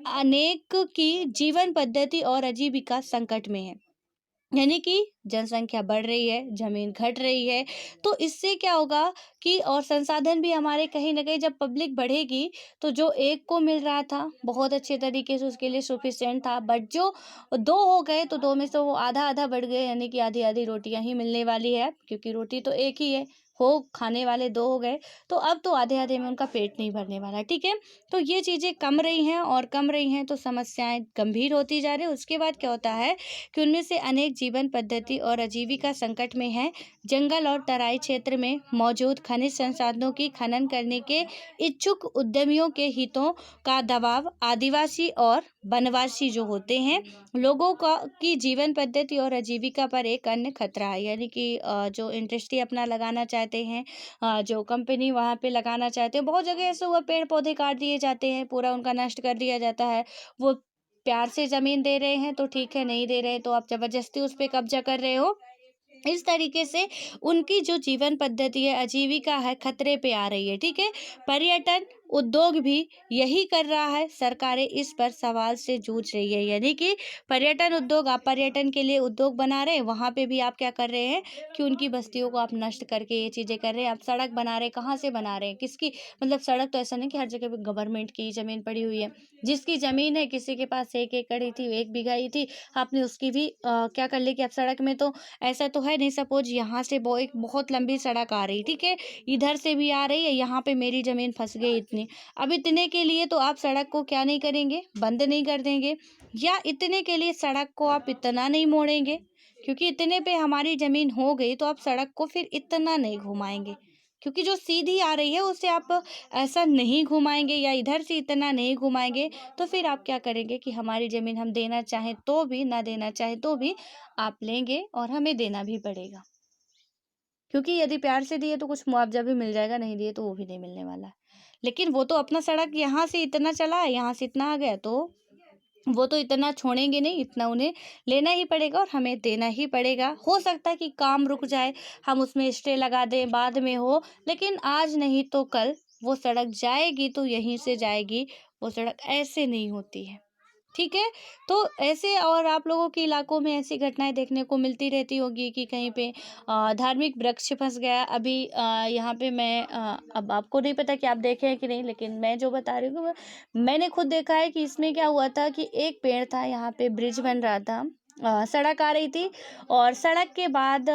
अनेक की जीवन पद्धति और आजीविका संकट में है। यानी कि जनसंख्या बढ़ रही है, जमीन घट रही है, तो इससे क्या होगा कि, और संसाधन भी हमारे कहीं ना कहीं, जब पब्लिक बढ़ेगी तो जो एक को मिल रहा था बहुत अच्छे तरीके से उसके लिए सफिशिएंट था, बट जो दो हो गए तो दो में से वो आधा आधा बढ़ गए, यानी कि आधी आधी रोटियां ही मिलने वाली है, क्योंकि रोटी तो एक ही है, हो खाने वाले दो हो गए, तो अब तो आधे आधे में उनका पेट नहीं भरने वाला। ठीक है, तो ये चीज़ें कम रही हैं, और कम रही हैं तो समस्याएं गंभीर होती जा रही है। उसके बाद क्या होता है कि उनमें से अनेक जीवन पद्धति और आजीविका संकट में है। जंगल और तराई क्षेत्र में मौजूद खनिज संसाधनों की खनन करने के इच्छुक उद्यमियों के हितों का दबाव आदिवासी और वनवासी जो होते हैं लोगों का की जीवन पद्धति और आजीविका पर एक अन्य खतरा है। यानी कि जो इंडस्ट्री अपना लगाना चाहते हैं, जो कंपनी वहाँ पे लगाना चाहते हैं, बहुत जगह ऐसे हुआ पेड़ पौधे काट दिए जाते हैं, पूरा उनका नष्ट कर दिया जाता है। वो प्यार से जमीन दे रहे हैं तो ठीक है, नहीं दे रहे हैं तो आप जबरदस्ती उस पे कब्जा कर रहे हो। इस तरीके से उनकी जो जीवन पद्धति है, आजीविका है, खतरे पे आ रही है। ठीक है, पर्यटन उद्योग भी यही कर रहा है, सरकारें इस पर सवाल से जूझ रही है। यानी कि पर्यटन उद्योग, आप पर्यटन के लिए उद्योग बना रहे हैं, वहां पे भी आप क्या कर रहे हैं कि उनकी बस्तियों को आप नष्ट करके ये चीजें कर रहे हैं। आप सड़क बना रहे हैं, कहाँ से बना रहे हैं, किसकी, मतलब सड़क तो ऐसा नहीं कि हर जगह पे गवर्नमेंट की जमीन पड़ी हुई है, जिसकी जमीन है, किसी के पास 1 एकड़ ही थी, 1 बीघा ही थी, आपने उसकी भी क्या कर ली कि आप सड़क में, तो ऐसा तो है नहीं, सपोज यहाँ से एक बहुत लंबी सड़क आ रही, ठीक है, इधर से भी आ रही है, यहाँ पे मेरी जमीन फंस गई इतनी, अब इतने के लिए तो आप सड़क को क्या नहीं करेंगे, बंद नहीं कर देंगे, या इतने के लिए सड़क को आप इतना नहीं मोड़ेंगे, क्योंकि इतने पे हमारी जमीन हो गई तो आप सड़क को फिर इतना नहीं घुमाएंगे, क्योंकि जो सीधी आ रही है उसे आप ऐसा नहीं घुमाएंगे, या इधर से इतना नहीं घुमाएंगे, तो फिर आप क्या करेंगे कि हमारी ज़मीन हम देना चाहें तो भी, ना देना चाहें तो भी आप लेंगे, और हमें देना भी पड़ेगा, क्योंकि यदि प्यार से दिए तो कुछ मुआवजा भी मिल जाएगा, नहीं दिए तो वो भी नहीं मिलने वाला है। लेकिन वो तो अपना सड़क यहाँ से इतना चला है, यहाँ से इतना आ गया, तो वो तो इतना छोड़ेंगे नहीं, इतना उन्हें लेना ही पड़ेगा और हमें देना ही पड़ेगा। हो सकता है कि काम रुक जाए, हम उसमें स्टे लगा दें, बाद में हो, लेकिन आज नहीं तो कल वो सड़क जाएगी तो यहीं से जाएगी, वो सड़क ऐसे नहीं होती है। ठीक है, तो ऐसे और आप लोगों के इलाकों में ऐसी घटनाएं देखने को मिलती रहती होगी कि कहीं पे धार्मिक वृक्ष फंस गया। अभी यहाँ पे मैं अब आपको नहीं पता कि आप देखे हैं कि नहीं, लेकिन मैं जो बता रही हूँ मैंने खुद देखा है कि इसमें क्या हुआ था कि एक पेड़ था, यहाँ पे ब्रिज बन रहा था, सड़क आ रही थी, और सड़क के बाद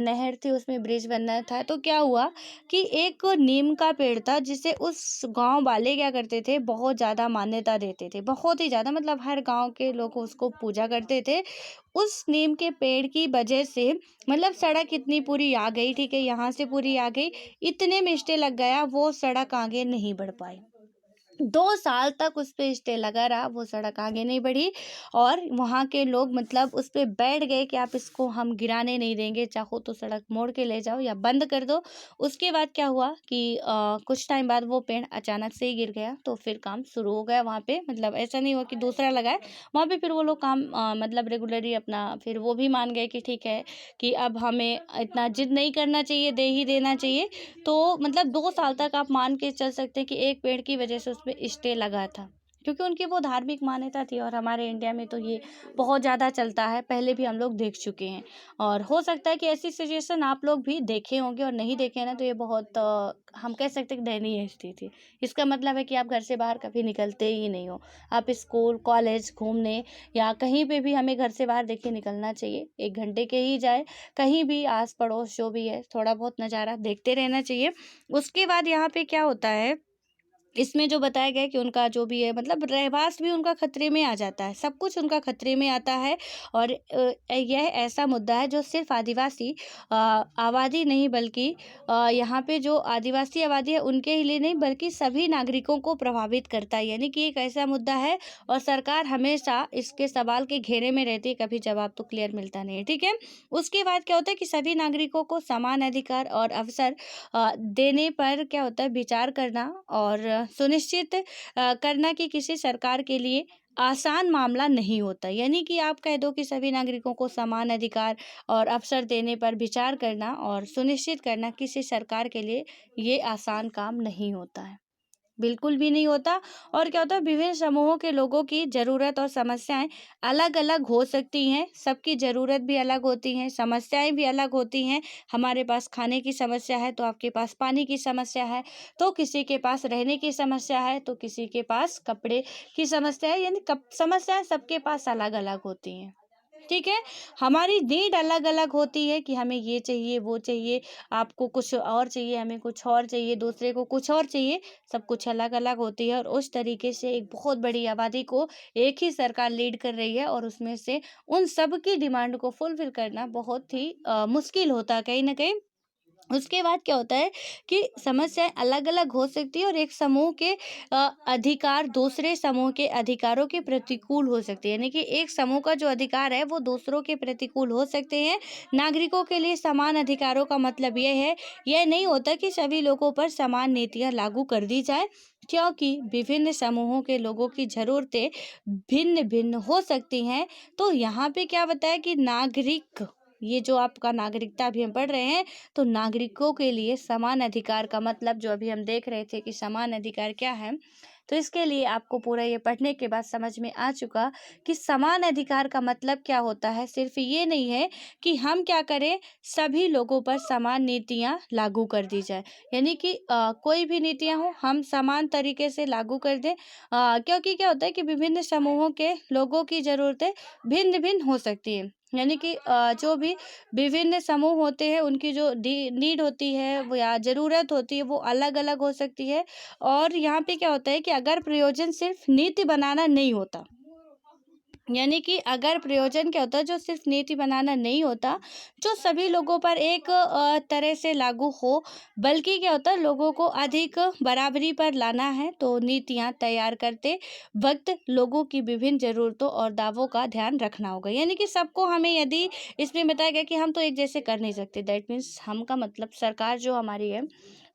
नहर थी, उसमें ब्रिज बनना था। तो क्या हुआ कि एक नीम का पेड़ था, जिसे उस गांव वाले क्या करते थे, बहुत ज़्यादा मान्यता देते थे, बहुत ही ज़्यादा, मतलब हर गांव के लोग उसको पूजा करते थे। उस नीम के पेड़ की वजह से मतलब सड़क इतनी पूरी आ गई, ठीक है, यहाँ से पूरी आ गई, इतने में स्टे लग गया, वो सड़क आगे नहीं बढ़ पाई। 2 साल तक उस पे स्टे लगा रहा, वो सड़क आगे नहीं बढ़ी, और वहाँ के लोग मतलब उस पे बैठ गए कि आप इसको हम गिराने नहीं देंगे, चाहो तो सड़क मोड़ के ले जाओ या बंद कर दो। उसके बाद क्या हुआ कि कुछ टाइम बाद वो पेड़ अचानक से ही गिर गया, तो फिर काम शुरू हो गया वहाँ पे, मतलब ऐसा नहीं हुआ कि दूसरा लगाए, वहाँ पे फिर वो लोग काम मतलब रेगुलरली अपना, फिर वो भी मान गए कि ठीक है कि अब हमें इतना जिद नहीं करना चाहिए, दे ही देना चाहिए। तो मतलब 2 साल तक आप मान के चल सकते हैं कि एक पेड़ की वजह से उसपे स्टे लगा था, क्योंकि उनकी वो धार्मिक मान्यता थी और हमारे इंडिया में तो ये बहुत ज़्यादा चलता है, पहले भी हम लोग देख चुके हैं। और हो सकता है कि ऐसी सिचुएशन आप लोग भी देखे होंगे, और नहीं देखे हैं ना तो ये बहुत हम कह सकते हैं कि दयनीय स्थिति। इसका मतलब है कि आप घर से बाहर कभी निकलते ही नहीं हो। आप स्कूल, कॉलेज, घूमने या कहीं पे भी हमें घर से बाहर देखिए निकलना चाहिए। 1 घंटे के ही जाए, कहीं भी आस-पड़ोस जो भी है थोड़ा बहुत नज़ारा देखते रहना चाहिए। उसके बाद यहाँ पे क्या होता है, इसमें जो बताया गया है कि उनका जो भी है मतलब रहवास भी उनका खतरे में आ जाता है, सब कुछ उनका खतरे में आता है। और यह ऐसा मुद्दा है जो सिर्फ आदिवासी आबादी नहीं, बल्कि यहाँ पे जो आदिवासी आबादी है उनके ही लिए नहीं, बल्कि सभी नागरिकों को प्रभावित करता है। यानी कि एक ऐसा मुद्दा है और सरकार हमेशा इसके सवाल के घेरे में रहती है, कभी जवाब तो क्लियर मिलता नहीं है, ठीक है। उसके बाद क्या होता है कि सभी नागरिकों को समान अधिकार और अवसर देने पर क्या होता है विचार करना और सुनिश्चित करना कि किसी सरकार के लिए आसान मामला नहीं होता। यानी कि आप कह दो कि सभी नागरिकों को समान अधिकार और अवसर देने पर विचार करना और सुनिश्चित करना किसी सरकार के लिए ये आसान काम नहीं होता है, बिल्कुल भी नहीं होता। और क्या होता है विभिन्न समूहों के लोगों की ज़रूरत और समस्याएं अलग अलग हो सकती हैं, सबकी ज़रूरत भी अलग होती हैं, समस्याएं भी अलग होती हैं। हमारे पास खाने की समस्या है तो आपके पास पानी की समस्या है, तो किसी के पास रहने की समस्या है, तो किसी के पास कपड़े की समस्या है। यानी समस्याएं सबके पास अलग अलग होती हैं, ठीक है। हमारी नीड अलग अलग होती है कि हमें ये चाहिए, वो चाहिए, आपको कुछ और चाहिए, हमें कुछ और चाहिए, दूसरे को कुछ और चाहिए। सब कुछ अलग अलग होती है और उस तरीके से एक बहुत बड़ी आबादी को एक ही सरकार लीड कर रही है, और उसमें से उन सब की डिमांड को फुलफिल करना बहुत ही मुश्किल होता है कहीं ना कहीं। उसके बाद क्या होता है कि समस्याएं अलग अलग हो सकती है और एक समूह के अधिकार दूसरे समूह के अधिकारों के प्रतिकूल हो सकती है। यानी कि एक समूह का जो अधिकार है वो दूसरों के प्रतिकूल हो सकते हैं। नागरिकों के लिए समान अधिकारों का मतलब यह है, यह नहीं होता कि सभी लोगों पर समान नीतियां लागू कर दी जाए, क्योंकि विभिन्न समूहों के लोगों की ज़रूरतें भिन्न भिन्न हो सकती हैं। तो यहाँ पे क्या बताया कि नागरिक, ये जो आपका नागरिकता अभी हम पढ़ रहे हैं, तो नागरिकों के लिए समान अधिकार का मतलब जो अभी हम देख रहे थे कि समान अधिकार क्या है, तो इसके लिए आपको पूरा ये पढ़ने के बाद समझ में आ चुका कि समान अधिकार का मतलब क्या होता है। सिर्फ ये नहीं है कि हम क्या करें, सभी लोगों पर समान नीतियां लागू कर दी जाए। यानी कि कोई भी नीतियां हो हम समान तरीके से लागू कर दें, क्योंकि क्या होता है कि विभिन्न समूहों के लोगों की ज़रूरतें भिन्न भिन्न हो सकती हैं। यानी कि जो भी विभिन्न समूह होते हैं उनकी जो नीड होती है वो या ज़रूरत होती है वो अलग अलग हो सकती है। और यहाँ पे क्या होता है कि अगर प्रयोजन सिर्फ नीति बनाना नहीं होता, यानी कि अगर प्रयोजन क्या होता है जो सिर्फ नीति बनाना नहीं होता जो सभी लोगों पर एक तरह से लागू हो, बल्कि क्या होता है लोगों को अधिक बराबरी पर लाना है, तो नीतियां तैयार करते वक्त लोगों की विभिन्न ज़रूरतों और दावों का ध्यान रखना होगा। यानी कि सबको हमें, यदि इसमें बताया गया कि हम तो एक जैसे कर नहीं सकते, दैट मीन्स हम का मतलब सरकार जो हमारी है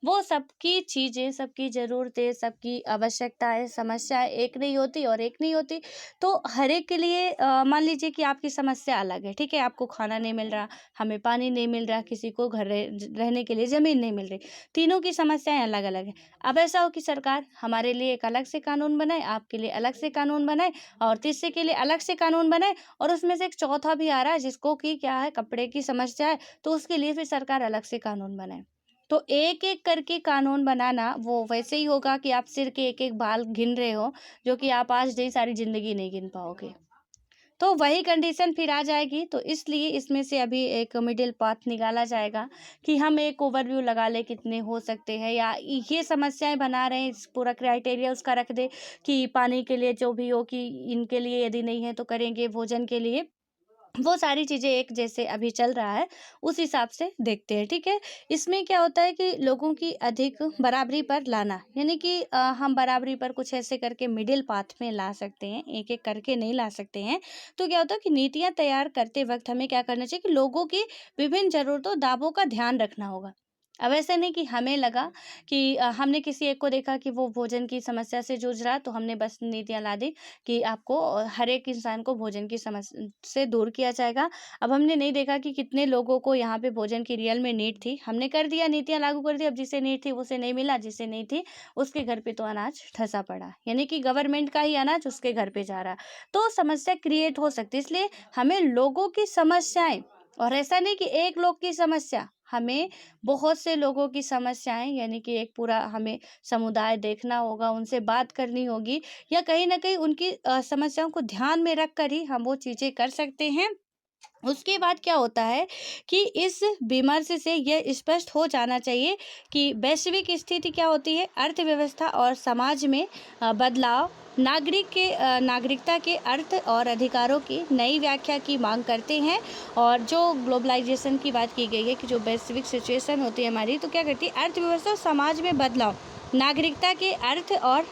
वो सबकी चीज़ें, सबकी ज़रूरतें, सबकी आवश्यकताएं, समस्याएं एक नहीं होती और एक नहीं होती। तो हर एक के लिए मान लीजिए कि आपकी समस्या अलग है, ठीक है, आपको खाना नहीं मिल रहा, हमें पानी नहीं मिल रहा, किसी को रहने के लिए ज़मीन नहीं मिल रही, तीनों की समस्याएं अलग अलग है। अब ऐसा हो कि सरकार हमारे लिए एक अलग से कानून बनाए, आपके लिए अलग से कानून बनाए, और तीसरे के लिए अलग से कानून बनाए, और उसमें से एक चौथा भी आ रहा है जिसको कि क्या है, कपड़े की समस्या है, तो उसके लिए फिर सरकार अलग से कानून बनाए। तो एक एक करके कानून बनाना वो वैसे ही होगा कि आप सिर के एक एक बाल गिन रहे हो, जो कि आप आज नहीं, सारी ज़िंदगी नहीं गिन पाओगे। तो वही कंडीशन फिर आ जाएगी। तो इसलिए इसमें से अभी एक मिडिल पाथ निकाला जाएगा कि हम एक ओवरव्यू लगा लें कितने हो सकते हैं, या ये समस्याएं बना रहे हैं इस पूरा क्राइटेरिया उसका रख दे कि पानी के लिए जो भी हो कि इनके लिए यदि नहीं है तो करेंगे, भोजन के लिए, वो सारी चीज़ें एक जैसे अभी चल रहा है उस हिसाब से देखते हैं, ठीक है। इसमें क्या होता है कि लोगों की अधिक बराबरी पर लाना, यानी कि हम बराबरी पर कुछ ऐसे करके मिडिल पाथ में ला सकते हैं, एक एक करके नहीं ला सकते हैं। तो क्या होता है कि नीतियाँ तैयार करते वक्त हमें क्या करना चाहिए कि लोगों की विभिन्न ज़रूरतों दावों का ध्यान रखना होगा। अब ऐसा नहीं कि हमें लगा कि हमने किसी एक को देखा कि वो भोजन की समस्या से जूझ रहा, तो हमने बस नीतियाँ ला दी कि आपको हर एक इंसान को भोजन की समस्या से दूर किया जाएगा। अब हमने नहीं देखा कि कितने लोगों को यहाँ पे भोजन की रियल में नीड थी, हमने कर दिया, नीतियाँ लागू कर दी। अब जिसे नीड थी उसे नहीं मिला, जिसे नहीं थी उसके घर पे तो अनाज ठसा पड़ा, यानी कि गवर्नमेंट का ही अनाज उसके घर पे जा रहा। तो समस्या क्रिएट हो सकती है, इसलिए हमें लोगों की समस्याएं, और ऐसा नहीं कि एक लोग की समस्या, हमें बहुत से लोगों की समस्याएं, यानी कि एक पूरा हमें समुदाय देखना होगा, उनसे बात करनी होगी, या कहीं ना कहीं उनकी समस्याओं को ध्यान में रख कर ही हम वो चीज़ें कर सकते हैं। उसके बाद क्या होता है कि इस विमर्श से यह स्पष्ट हो जाना चाहिए कि वैश्विक स्थिति क्या होती है, अर्थव्यवस्था और समाज में बदलाव नागरिकता के अर्थ और अधिकारों की नई व्याख्या की मांग करते हैं। और जो ग्लोबलाइजेशन की बात की गई है कि जो वैश्विक सिचुएशन होती है हमारी, तो क्या करती है, अर्थव्यवस्था और समाज में बदलाव नागरिकता के अर्थ और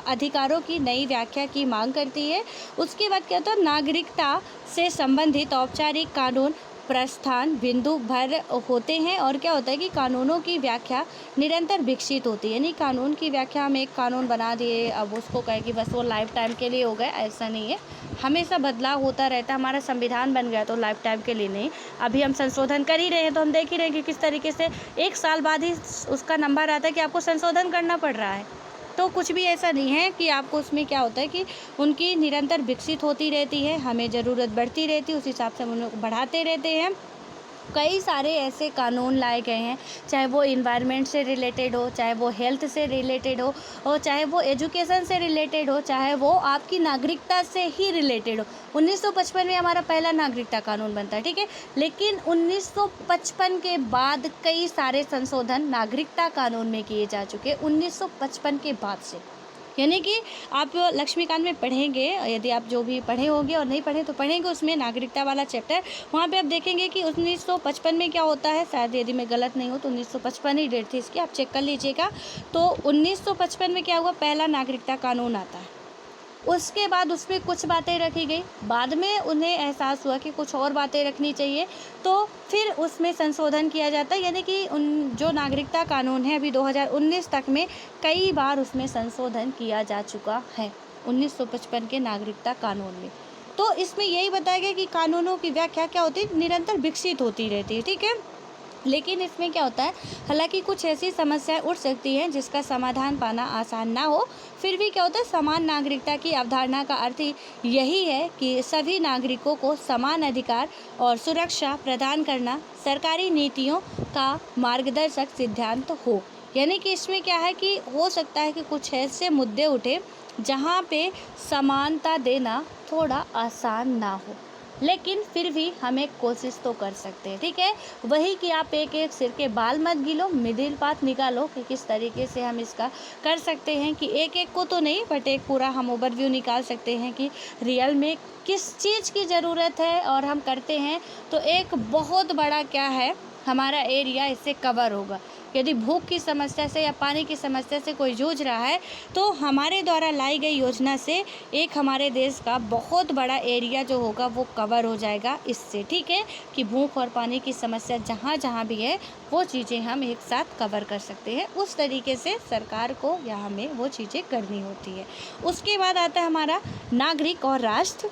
अधिकारों की नई व्याख्या की मांग करती है। उसके बाद क्या होता है, नागरिकता से संबंधित औपचारिक कानून प्रस्थान बिंदु भर होते हैं। और क्या होता है कि कानूनों की व्याख्या निरंतर विकसित होती है, यानी कानून की व्याख्या हम एक कानून बना दिए, अब उसको कहे कि बस वो लाइफ टाइम के लिए हो गया, ऐसा नहीं है, हमेशा बदलाव होता रहता है। हमारा संविधान बन गया तो लाइफ टाइम के लिए नहीं, अभी हम संशोधन कर ही रहे हैं, तो हम देख ही रहे हैं कि किस तरीके से 1 साल बाद ही उसका नंबर आता है कि आपको संशोधन करना पड़ रहा है। तो कुछ भी ऐसा नहीं है कि आपको उसमें क्या होता है कि उनकी निरंतर विकसित होती रहती है, हमें ज़रूरत बढ़ती रहती है, उस हिसाब से हम उनको बढ़ाते रहते हैं। कई सारे ऐसे कानून लाए गए हैं, चाहे वो इन्वायरमेंट से रिलेटेड हो, चाहे वो हेल्थ से रिलेटेड हो, और चाहे वो एजुकेशन से रिलेटेड हो, चाहे वो आपकी नागरिकता से ही रिलेटेड हो। 1955 में हमारा पहला नागरिकता कानून बनता है, ठीक है, लेकिन 1955 के बाद कई सारे संशोधन नागरिकता कानून में किए जा चुके 1955 के बाद से। यानी कि आप लक्ष्मीकांत में पढ़ेंगे, यदि आप जो भी पढ़े होंगे और नहीं पढ़े तो पढ़ेंगे, उसमें नागरिकता वाला चैप्टर, वहाँ पे आप देखेंगे कि 1955 में क्या होता है, शायद यदि मैं गलत नहीं हूँ तो 1955 ही डेट थी इसकी, आप चेक कर लीजिएगा। तो 1955 में क्या हुआ, पहला नागरिकता कानून आता है। उसके बाद उसमें कुछ बातें रखी गई, बाद में उन्हें एहसास हुआ कि कुछ और बातें रखनी चाहिए, तो फिर उसमें संशोधन किया जाता है। यानी कि उन जो नागरिकता कानून है अभी 2019 तक में कई बार उसमें संशोधन किया जा चुका है 1955 के नागरिकता कानून में। तो इसमें यही बताया गया कि कानूनों की व्याख्या क्या होती है, निरंतर विकसित होती रहती है, ठीक है। लेकिन इसमें क्या होता है, हालांकि कुछ ऐसी समस्याएं उठ सकती हैं जिसका समाधान पाना आसान ना हो, फिर भी क्या होता है, समान नागरिकता की अवधारणा का अर्थ यही है कि सभी नागरिकों को समान अधिकार और सुरक्षा प्रदान करना सरकारी नीतियों का मार्गदर्शक सिद्धांत हो। यानी कि इसमें क्या है कि हो सकता है कि कुछ ऐसे मुद्दे उठे जहाँ पे समानता देना थोड़ा आसान ना हो, लेकिन फिर भी हमें कोशिश तो कर सकते हैं, ठीक है। वही कि आप एक एक सिर के बाल मत गिलो, मिडिल पाथ निकालो कि किस तरीके से हम इसका कर सकते हैं, कि एक एक को तो नहीं बट एक पूरा हम ओवरव्यू निकाल सकते हैं कि रियल में किस चीज़ की ज़रूरत है और हम करते हैं तो एक बहुत बड़ा क्या है, हमारा एरिया इससे कवर होगा। यदि भूख की समस्या से या पानी की समस्या से कोई जूझ रहा है तो हमारे द्वारा लाई गई योजना से एक हमारे देश का बहुत बड़ा एरिया जो होगा वो कवर हो जाएगा इससे, ठीक है, कि भूख और पानी की समस्या जहाँ जहाँ भी है वो चीज़ें हम एक साथ कवर कर सकते हैं। उस तरीके से सरकार को या हमें वो चीज़ें करनी होती है। उसके बाद आता है हमारा नागरिक और राष्ट्र।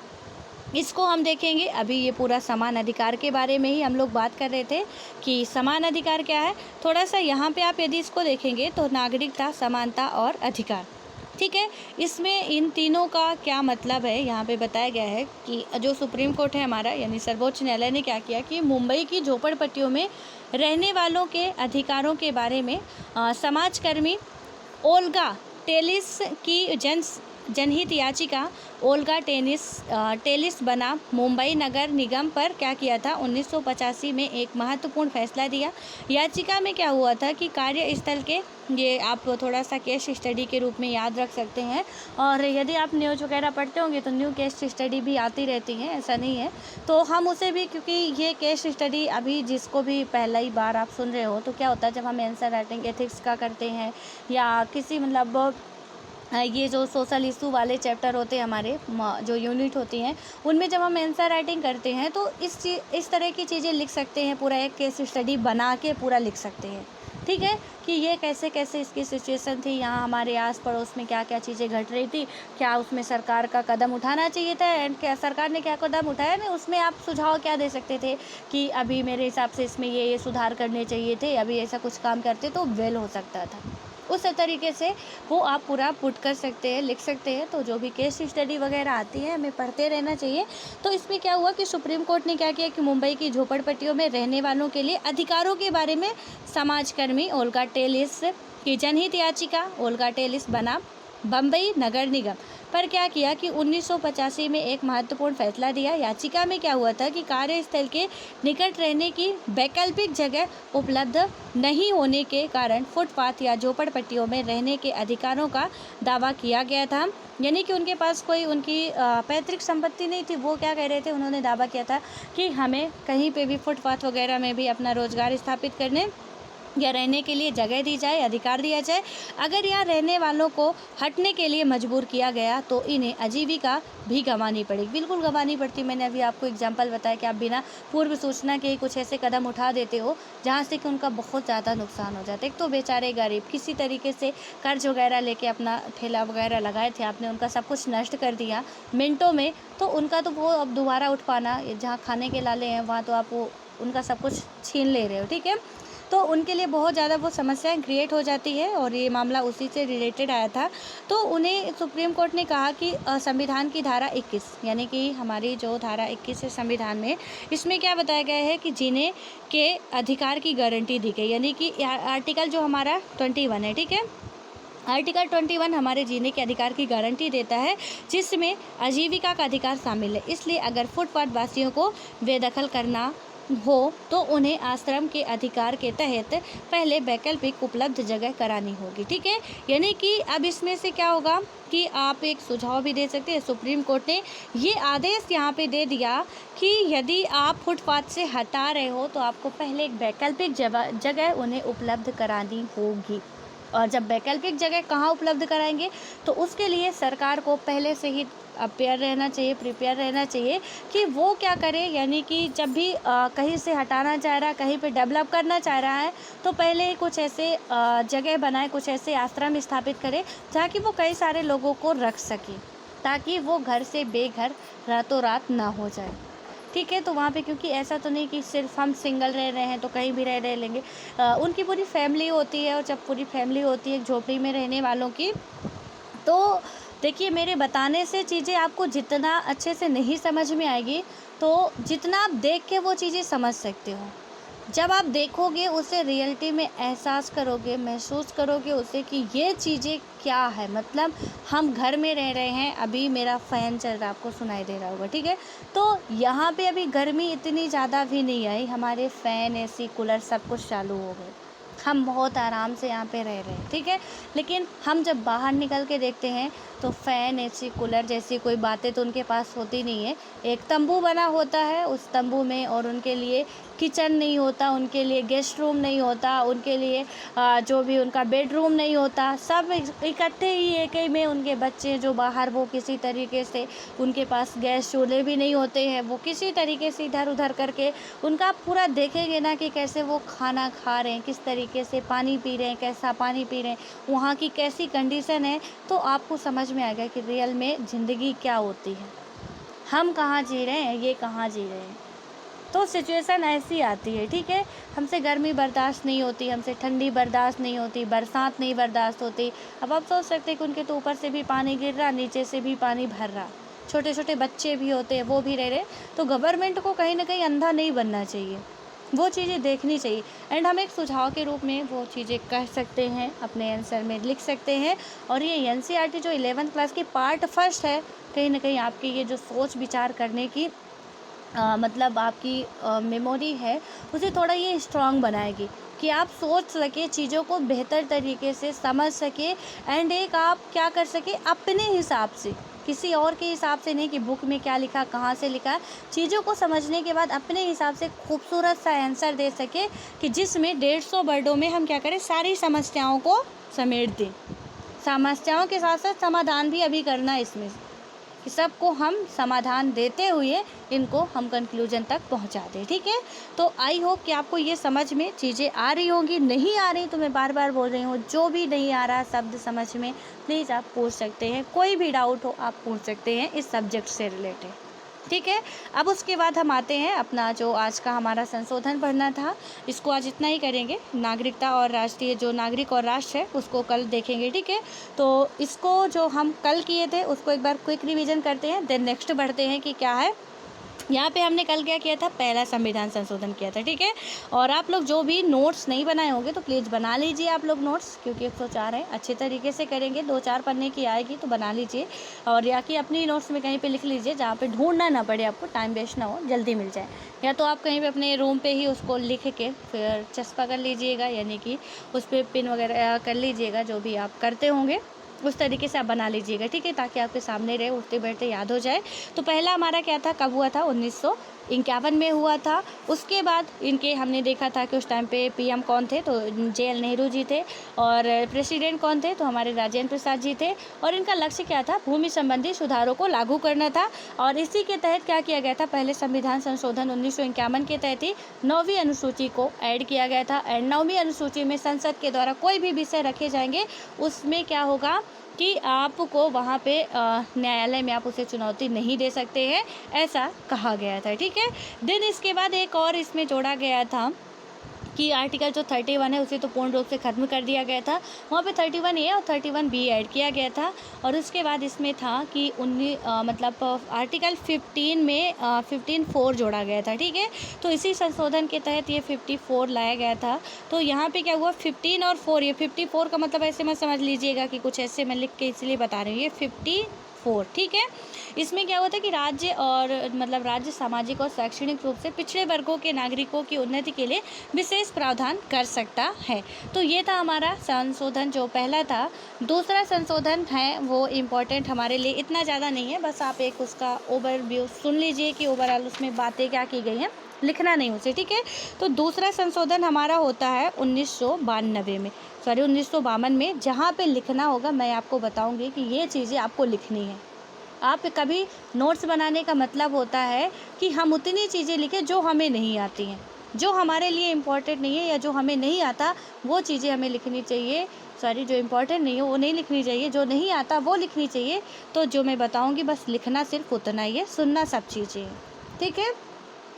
इसको हम देखेंगे, अभी ये पूरा समान अधिकार के बारे में ही हम लोग बात कर रहे थे कि समान अधिकार क्या है। थोड़ा सा यहाँ पे आप यदि इसको देखेंगे तो नागरिकता, समानता और अधिकार, ठीक है, इसमें इन तीनों का क्या मतलब है यहाँ पे बताया गया है कि जो सुप्रीम कोर्ट है हमारा यानी सर्वोच्च न्यायालय ने क्या किया कि मुंबई की झोपड़पट्टियों में रहने वालों के अधिकारों के बारे में समाजकर्मी ओल्गा टेलिस की जनहित याचिका ओल्गा टेलिस बना मुंबई नगर निगम पर क्या किया था, 1985 में एक महत्वपूर्ण फैसला दिया। याचिका में क्या हुआ था कि कार्यस्थल के, ये आप थोड़ा सा केस स्टडी के रूप में याद रख सकते हैं, और यदि आप न्यूज़ वगैरह पढ़ते होंगे तो न्यू केस स्टडी भी आती रहती हैं, ऐसा नहीं है, तो हम उसे भी, क्योंकि ये केस स्टडी अभी जिसको भी पहला ही बार आप सुन रहे हो तो क्या होता है जब हम आंसर राइटिंग एथिक्स का करते हैं या किसी मतलब ये जो सोशल इशू वाले चैप्टर होते हैं हमारे, जो यूनिट होती हैं उनमें जब हम आंसर राइटिंग करते हैं तो इस तरह की चीज़ें लिख सकते हैं, पूरा एक केस स्टडी बना के पूरा लिख सकते हैं, ठीक है, कि ये कैसे कैसे इसकी सिचुएशन थी, यहाँ हमारे आस पड़ोस में क्या क्या चीज़ें घट रही थी, क्या उसमें सरकार का कदम उठाना चाहिए था एंड क्या सरकार ने क्या कदम उठाया नहीं, उसमें आप सुझाव क्या दे सकते थे कि अभी मेरे हिसाब से इसमें ये सुधार करने चाहिए थे, अभी ऐसा कुछ काम करते तो वेल हो सकता था। उस तरीके से वो आप पूरा पुट कर सकते हैं, लिख सकते हैं। तो जो भी केस स्टडी वगैरह आती है हमें पढ़ते रहना चाहिए। तो इसमें क्या हुआ कि सुप्रीम कोर्ट ने क्या किया कि मुंबई की झोपड़पट्टियों में रहने वालों के लिए अधिकारों के बारे में समाजकर्मी ओल्गा टेलिस की जनहित याचिका, ओल्गा टेलिस बना बम्बई नगर निगम, पर क्या किया कि 1985 में एक महत्वपूर्ण फैसला दिया। याचिका में क्या हुआ था कि कार्यस्थल के निकट रहने की वैकल्पिक जगह उपलब्ध नहीं होने के कारण फुटपाथ या झोपड़पट्टियों में रहने के अधिकारों का दावा किया गया था। यानी कि उनके पास कोई उनकी पैतृक संपत्ति नहीं थी। वो क्या कह रहे थे, उन्होंने दावा किया था कि हमें कहीं पे भी फुटपाथ वगैरह में भी अपना रोजगार स्थापित करने या रहने के लिए जगह दी जाए, अधिकार दिया जाए। अगर यहाँ रहने वालों को हटने के लिए मजबूर किया गया तो इन्हें आजीविका भी गंवानी पड़ेगी। बिल्कुल गंवानी पड़ती। मैंने अभी आपको एग्जांपल बताया कि आप बिना पूर्व सूचना के कुछ ऐसे कदम उठा देते हो जहाँ से कि उनका बहुत ज़्यादा नुकसान हो जाता है। एक तो बेचारे गरीब किसी तरीके से कर्ज वगैरह लेके अपना ठेला वगैरह लगाए थे, आपने उनका सब कुछ नष्ट कर दिया मिनटों में, तो उनका तो वो अब दोबारा उठ पाना, जहाँ खाने के लाले हैं वहाँ तो आप वो उनका सब कुछ छीन ले रहे हो। ठीक है, तो उनके लिए बहुत ज़्यादा वो समस्याएं क्रिएट हो जाती है और ये मामला उसी से रिलेटेड आया था। तो उन्हें सुप्रीम कोर्ट ने कहा कि संविधान की धारा 21 यानी कि हमारी जो धारा 21 है संविधान में, इसमें क्या बताया गया है कि जीने के अधिकार की गारंटी दी गई। यानी कि आर्टिकल जो हमारा 21 है, ठीक है, आर्टिकल 21 हमारे जीने के अधिकार की गारंटी देता है, जिसमें आजीविका का अधिकार शामिल है। इसलिए अगर फुटपाथ वासियों को बेदखल करना हो तो उन्हें आश्रम के अधिकार के तहत पहले वैकल्पिक उपलब्ध जगह करानी होगी। ठीक है, यानी कि अब इसमें से क्या होगा कि आप एक सुझाव भी दे सकते हैं। सुप्रीम कोर्ट ने ये आदेश यहाँ पे दे दिया कि यदि आप फुटपाथ से हटा रहे हो तो आपको पहले एक वैकल्पिक जगह उन्हें उपलब्ध करानी होगी। और जब वैकल्पिक जगह कहाँ उपलब्ध कराएंगे तो उसके लिए सरकार को पहले से ही प्रिपेयर रहना चाहिए कि वो क्या करे। यानी कि जब भी कहीं से हटाना चाह रहा है, कहीं पे डेवलप करना चाह रहा है, तो पहले कुछ ऐसे जगह बनाए, कुछ ऐसे आश्रम स्थापित करे जहाँ कि वो कई सारे लोगों को रख सके, ताकि वो घर से बेघर रातों रात ना हो जाए। ठीक है, तो वहाँ पे क्योंकि ऐसा तो नहीं कि सिर्फ हम सिंगल रह रहे हैं तो कहीं भी रह लेंगे, उनकी पूरी फैमिली होती है। और जब पूरी फैमिली होती है झोपड़ी में रहने वालों की, तो देखिए मेरे बताने से चीज़ें आपको जितना अच्छे से नहीं समझ में आएगी, तो जितना आप देख के वो चीज़ें समझ सकते हो। जब आप देखोगे उसे रियलिटी में एहसास करोगे, महसूस करोगे उसे कि ये चीज़ें क्या है। मतलब हम घर में रह रहे हैं, अभी मेरा फ़ैन चल रहा है, आपको सुनाई दे रहा होगा, ठीक है, तो यहाँ पे अभी गर्मी इतनी ज़्यादा भी नहीं आई, हमारे फ़ैन एसी कूलर सब कुछ चालू हो गए, हम बहुत आराम से यहाँ पे रह रहे हैं। ठीक है, लेकिन हम जब बाहर निकल के देखते हैं तो फ़ैन एसी कूलर जैसी कोई बातें तो उनके पास होती नहीं है। एक तंबू बना होता है उस तंबू में, और उनके लिए किचन नहीं होता, उनके लिए गेस्ट रूम नहीं होता, उनके लिए जो भी उनका बेडरूम नहीं होता, सब इकट्ठे ही एक ही में। उनके बच्चे जो बाहर, वो किसी तरीके से उनके पास गैस चूल्हे भी नहीं होते हैं, वो किसी तरीके से इधर उधर करके उनका पूरा देखेंगे ना कि कैसे वो खाना खा रहे हैं, किस तरीके से पानी पी रहे हैं, कैसा पानी पी रहे हैं, वहाँ की कैसी कंडीशन है, तो आपको समझ में आएगा कि रियल में ज़िंदगी क्या होती है, हम कहाँ जी रहे हैं, ये कहाँ जी रहे हैं। तो सिचुएशन ऐसी आती है। ठीक है, हमसे गर्मी बर्दाश्त नहीं होती, हमसे ठंडी बर्दाश्त नहीं होती, बरसात नहीं बर्दाश्त होती। अब आप सोच सकते हैं कि उनके तो ऊपर से भी पानी गिर रहा, नीचे से भी पानी भर रहा, छोटे छोटे बच्चे भी होते हैं, वो भी रह रहे। तो गवर्नमेंट को कहीं ना कहीं अंधा नहीं बनना चाहिए, वो चीज़ें देखनी चाहिए। एंड हम एक सुझाव के रूप में वो चीज़ें कह सकते हैं, अपने आंसर में लिख सकते हैं। और ये एनसीईआरटी जो 11th क्लास की पार्ट फर्स्ट है, कहीं ना कहीं आपकी ये जो सोच विचार करने की मतलब आपकी मेमोरी है, उसे थोड़ा ये स्ट्रांग बनाएगी कि आप सोच सके, चीज़ों को बेहतर तरीके से समझ सके। एंड एक आप क्या कर सके अपने हिसाब से, किसी और के हिसाब से नहीं कि बुक में क्या लिखा, कहाँ से लिखा, चीज़ों को समझने के बाद अपने हिसाब से खूबसूरत सा आंसर दे सके कि जिसमें 150 वर्डों में हम क्या करें, सारी समस्याओं को समेट दें। समस्याओं के साथ साथ समाधान भी अभी करना है इसमें। कि सबको हम समाधान देते हुए इनको हम कंक्लूजन तक पहुंचा दें। ठीक है, तो आई होप कि आपको ये समझ में चीज़ें आ रही होंगी। नहीं आ रही तो मैं बार बार बोल रही हूँ, जो भी नहीं आ रहा शब्द समझ में प्लीज़ आप पूछ सकते हैं, कोई भी डाउट हो आप पूछ सकते हैं इस सब्जेक्ट से रिलेटेड। ठीक है, अब उसके बाद हम आते हैं अपना जो आज का हमारा संशोधन पढ़ना था, इसको आज इतना ही करेंगे। नागरिकता और राष्ट्रीय जो नागरिक और राष्ट्र है उसको कल देखेंगे। ठीक है, तो इसको जो हम कल किए थे उसको एक बार क्विक रिवीजन करते हैं, देन नेक्स्ट बढ़ते हैं कि क्या है। यहाँ पे हमने कल क्या किया था, पहला संविधान संशोधन किया था। ठीक है, और आप लोग जो भी नोट्स नहीं बनाए होंगे तो प्लीज़ बना लीजिए आप लोग नोट्स, क्योंकि 104 है, अच्छे तरीके से करेंगे। 2-4 पन्ने की आएगी तो बना लीजिए, और या कि अपनी नोट्स में कहीं पे लिख लीजिए जहाँ पे ढूंढना ना पड़े आपको, टाइम वेस्ट ना हो, जल्दी मिल जाए। या तो आप कहीं पे अपने रूम पे ही उसको लिख के फिर चस्पा कर लीजिएगा, यानी कि उस पर पिन वगैरह कर लीजिएगा, जो भी आप करते होंगे उस तरीके से आप बना लीजिएगा। ठीक है, ताकि आपके सामने रहे, उठते बैठते याद हो जाए। तो पहला हमारा क्या था, कब हुआ था, 1951 में हुआ था। उसके बाद इनके हमने देखा था कि उस टाइम पे पीएम कौन थे, तो JL नेहरू जी थे, और प्रेसिडेंट कौन थे, तो हमारे राजेंद्र प्रसाद जी थे। और इनका लक्ष्य क्या था, भूमि संबंधी सुधारों को लागू करना था। और इसी के तहत क्या किया गया था, पहले संविधान संशोधन 1951 के तहत ही 9वीं अनुसूची को ऐड किया गया था। एंड 9वीं अनुसूची में संसद के द्वारा कोई भी विषय रखे जाएंगे, उसमें क्या होगा कि आपको वहाँ पे न्यायालय में आप उसे चुनौती नहीं दे सकते हैं, ऐसा कहा गया था। ठीक है, देन इसके बाद एक और इसमें जोड़ा गया था कि आर्टिकल जो 31 है उसे तो पूर्ण रूप से ख़त्म कर दिया गया था, वहाँ पे 31A और 31B ऐड किया गया था। और उसके बाद इसमें था कि मतलब आर्टिकल 15 में 15(4) जोड़ा गया था। ठीक है, तो इसी संशोधन के तहत ये 54 लाया गया था। तो यहाँ पे क्या हुआ, 15 और 4, ये 54 का मतलब ऐसे मत समझ लीजिएगा कि कुछ ऐसे मैं लिख के इसलिए बता रही हूँ, ये 54। ठीक है, इसमें क्या हुआ था कि राज्य और मतलब राज्य सामाजिक और शैक्षणिक रूप से पिछड़े वर्गों के नागरिकों की उन्नति के लिए विशेष प्रावधान कर सकता है। तो ये था हमारा संशोधन जो पहला था। दूसरा संशोधन है वो इम्पोर्टेंट हमारे लिए इतना ज़्यादा नहीं है, बस आप एक उसका ओवरव्यू सुन लीजिए कि ओवरऑल उसमें बातें क्या की गई हैं, लिखना नहीं उसे। ठीक है, तो दूसरा संशोधन हमारा होता है 1992 में, सॉरी 1952 में, जहाँ पे लिखना होगा मैं आपको बताऊंगी कि ये चीज़ें आपको लिखनी है। आप कभी नोट्स बनाने का मतलब होता है कि हम उतनी चीज़ें लिखें जो हमें नहीं आती हैं, जो हमारे लिए इम्पोर्टेंट नहीं है या जो हमें नहीं आता वो चीज़ें हमें लिखनी चाहिए। सॉरी, जो इम्पोर्टेंट नहीं है वो नहीं लिखनी चाहिए, जो नहीं आता वो लिखनी चाहिए। तो जो मैं बताऊंगी बस लिखना सिर्फ उतना ही है, सुनना सब चीज़ें। ठीक है,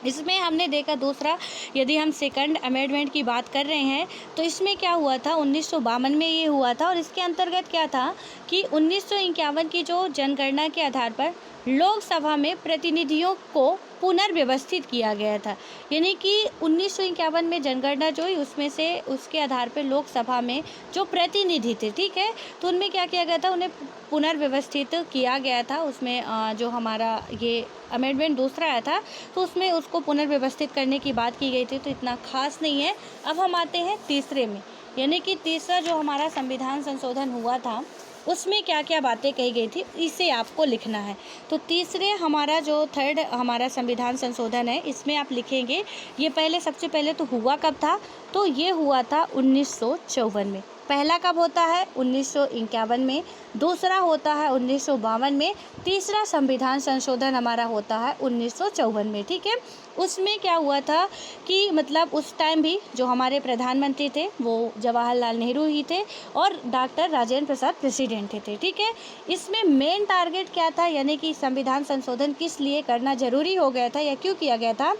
इसमें हमने देखा दूसरा, यदि हम सेकंड अमेंडमेंट की बात कर रहे हैं तो इसमें क्या हुआ था, 1952 में ये हुआ था। और इसके अंतर्गत क्या था कि 1951 की जो जनगणना के आधार पर लोकसभा में प्रतिनिधियों को पुनर्व्यवस्थित किया गया था। यानी कि 1951 में जनगणना जो हुई उसमें से उसके आधार पर लोकसभा में जो प्रतिनिधि थे, ठीक है, तो उनमें क्या किया गया था, उन्हें पुनर्व्यवस्थित किया गया था। उसमें जो हमारा ये अमेंडमेंट दूसरा आया था तो उसमें उसको पुनर्व्यवस्थित करने की बात की गई थी, तो इतना खास नहीं है। अब हम आते हैं तीसरे में, यानी कि तीसरा जो हमारा संविधान संशोधन हुआ था उसमें क्या क्या बातें कही गई थी, इसे आपको लिखना है। तो तीसरे हमारा जो थर्ड हमारा संविधान संशोधन है इसमें आप लिखेंगे, ये पहले सबसे पहले तो हुआ कब था, तो ये हुआ था 1954 में। पहला कब होता है, 1951 में, दूसरा होता है 1952 में, तीसरा संविधान संशोधन हमारा होता है 1954 में। ठीक है, उसमें क्या हुआ था कि मतलब उस टाइम भी जो हमारे प्रधानमंत्री थे वो जवाहरलाल नेहरू ही थे और डॉक्टर राजेंद्र प्रसाद प्रेसिडेंट थे। ठीक है, इसमें मेन टारगेट क्या था, यानी कि संविधान संशोधन किस लिए करना जरूरी हो गया था या क्यों किया गया था,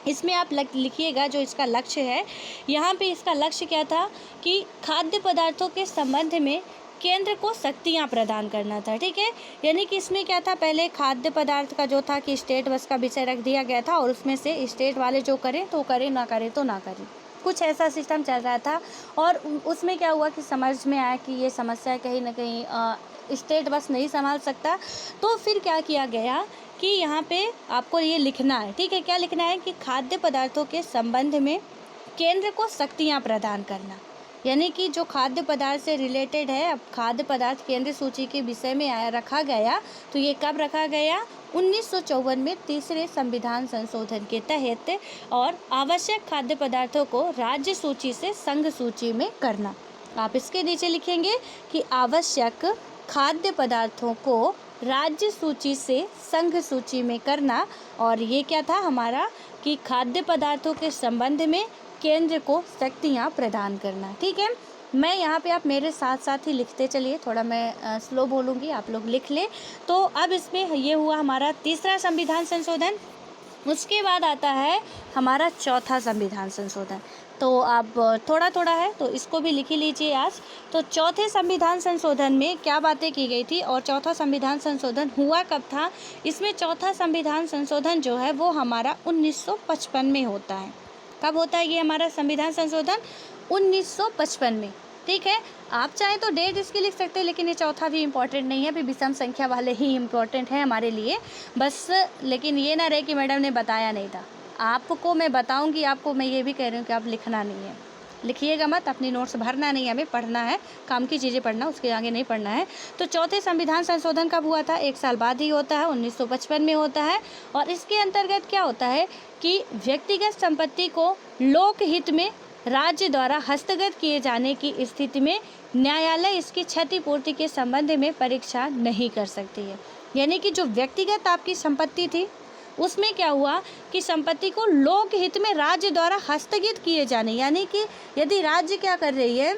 इसमें आप लिखिएगा जो इसका लक्ष्य है। यहाँ पे इसका लक्ष्य क्या था कि खाद्य पदार्थों के संबंध में केंद्र को शक्तियाँ प्रदान करना था। ठीक है, यानी कि इसमें क्या था, पहले खाद्य पदार्थ का जो था कि स्टेट बस का विषय रख दिया गया था और उसमें से स्टेट वाले जो करें तो करें, ना करें तो ना करें, कुछ ऐसा सिस्टम चल रहा था। और उसमें क्या हुआ कि समझ में आया कि ये समस्या कहीं ना कहीं स्टेट बस नहीं संभाल सकता। तो फिर क्या किया गया कि यहाँ पे आपको ये लिखना है। ठीक है, क्या लिखना है कि खाद्य पदार्थों के संबंध में केंद्र को शक्तियाँ प्रदान करना, यानी कि जो खाद्य पदार्थ से रिलेटेड है, अब खाद्य पदार्थ केंद्र सूची के विषय में रखा गया। तो ये कब रखा गया, 1954 में तीसरे संविधान संशोधन के तहत, और आवश्यक खाद्य पदार्थों को राज्य सूची से संघ सूची में करना। आप इसके नीचे लिखेंगे कि आवश्यक खाद्य पदार्थों को राज्य सूची से संघ सूची में करना, और ये क्या था हमारा कि खाद्य पदार्थों के संबंध में केंद्र को शक्तियाँ प्रदान करना। ठीक है, मैं यहाँ पे आप मेरे साथ साथ ही लिखते चलिए, थोड़ा मैं स्लो बोलूँगी, आप लोग लिख लें। तो अब इसमें ये हुआ हमारा तीसरा संविधान संशोधन। उसके बाद आता है हमारा चौथा संविधान संशोधन। तो अब थोड़ा थोड़ा है तो इसको भी लिख ही लीजिए आज। तो चौथे संविधान संशोधन में क्या बातें की गई थी और चौथा संविधान संशोधन हुआ कब था? इसमें चौथा संविधान संशोधन जो है वो हमारा 1955 में होता है। कब होता है ये हमारा संविधान संशोधन? 1955 में। ठीक है, आप चाहें तो डेट इसकी लिख सकते हैं, लेकिन ये चौथा भी इम्पोर्टेंट नहीं है, अभी विषम संख्या वाले ही इम्पोर्टेंट है हमारे लिए बस। लेकिन ये ना रहे कि मैडम ने बताया नहीं था, आपको मैं बताऊंगी, आपको मैं ये भी कह रही हूँ कि आप लिखना नहीं है, लिखिएगा मत, अपनी नोट्स भरना नहीं है, हमें पढ़ना है, काम की चीज़ें पढ़ना, उसके आगे नहीं पढ़ना है। तो चौथे संविधान संशोधन कब हुआ था? 1 साल बाद ही होता है, 1955 में होता है। और इसके अंतर्गत क्या होता है कि व्यक्तिगत संपत्ति को लोकहित में राज्य द्वारा हस्तगत किए जाने की स्थिति में न्यायालय इसकी क्षतिपूर्ति के संबंध में परीक्षा नहीं कर सकती है। यानी कि जो व्यक्तिगत आपकी संपत्ति थी उसमें क्या हुआ कि संपत्ति को लोकहित में राज्य द्वारा हस्तगत किए जाने, यानी कि यदि राज्य क्या कर रही है,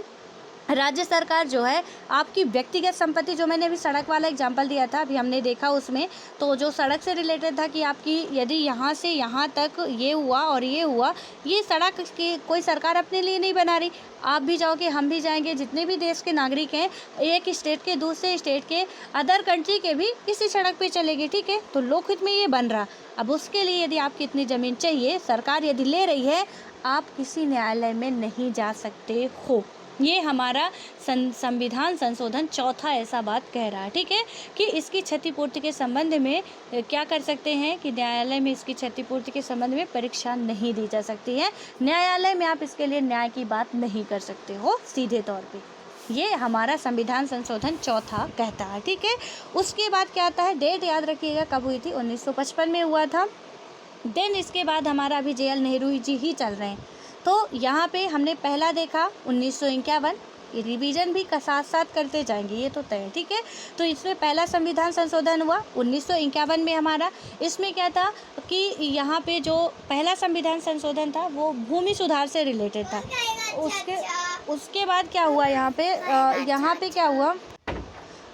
राज्य सरकार जो है आपकी व्यक्तिगत संपत्ति, जो मैंने अभी सड़क वाला एग्जांपल दिया था, अभी हमने देखा उसमें, तो जो सड़क से रिलेटेड था कि आपकी यदि यहाँ से यहाँ तक ये हुआ और ये हुआ, ये सड़क की कोई सरकार अपने लिए नहीं बना रही, आप भी जाओगे, हम भी जाएंगे, जितने भी देश के नागरिक हैं, एक स्टेट के दूसरे स्टेट के अदर कंट्री के भी इसी सड़क पे चलेगी। ठीक है, तो लोकहित में ये बन रहा। अब उसके लिए यदि आपकी इतनी ज़मीन चाहिए, सरकार यदि ले रही है, आप किसी न्यायालय में नहीं जा सकते हो। ये हमारा संविधान संशोधन चौथा ऐसा बात कह रहा है। ठीक है, कि इसकी क्षतिपूर्ति के संबंध में क्या कर सकते हैं कि न्यायालय में इसकी क्षतिपूर्ति के संबंध में परीक्षा नहीं दी जा सकती है, न्यायालय में आप इसके लिए न्याय की बात नहीं कर सकते हो सीधे तौर पे। ये हमारा संविधान संशोधन चौथा कहता है। ठीक है, उसके बाद क्या आता है, डेट याद रखिएगा कब हुई थी, 1955 में हुआ था। देन इसके बाद हमारा अभी JL नेहरू जी ही चल रहे हैं। तो यहाँ पे हमने पहला देखा 1951, ये रिवीजन भी साथ साथ करते जाएंगे, ये तो तय है। ठीक है, तो इसमें पहला संविधान संशोधन हुआ 1951 में हमारा। इसमें क्या था कि यहाँ पे जो पहला संविधान संशोधन था वो भूमि सुधार से रिलेटेड था। उसके बाद क्या हुआ यहाँ पे क्या हुआ,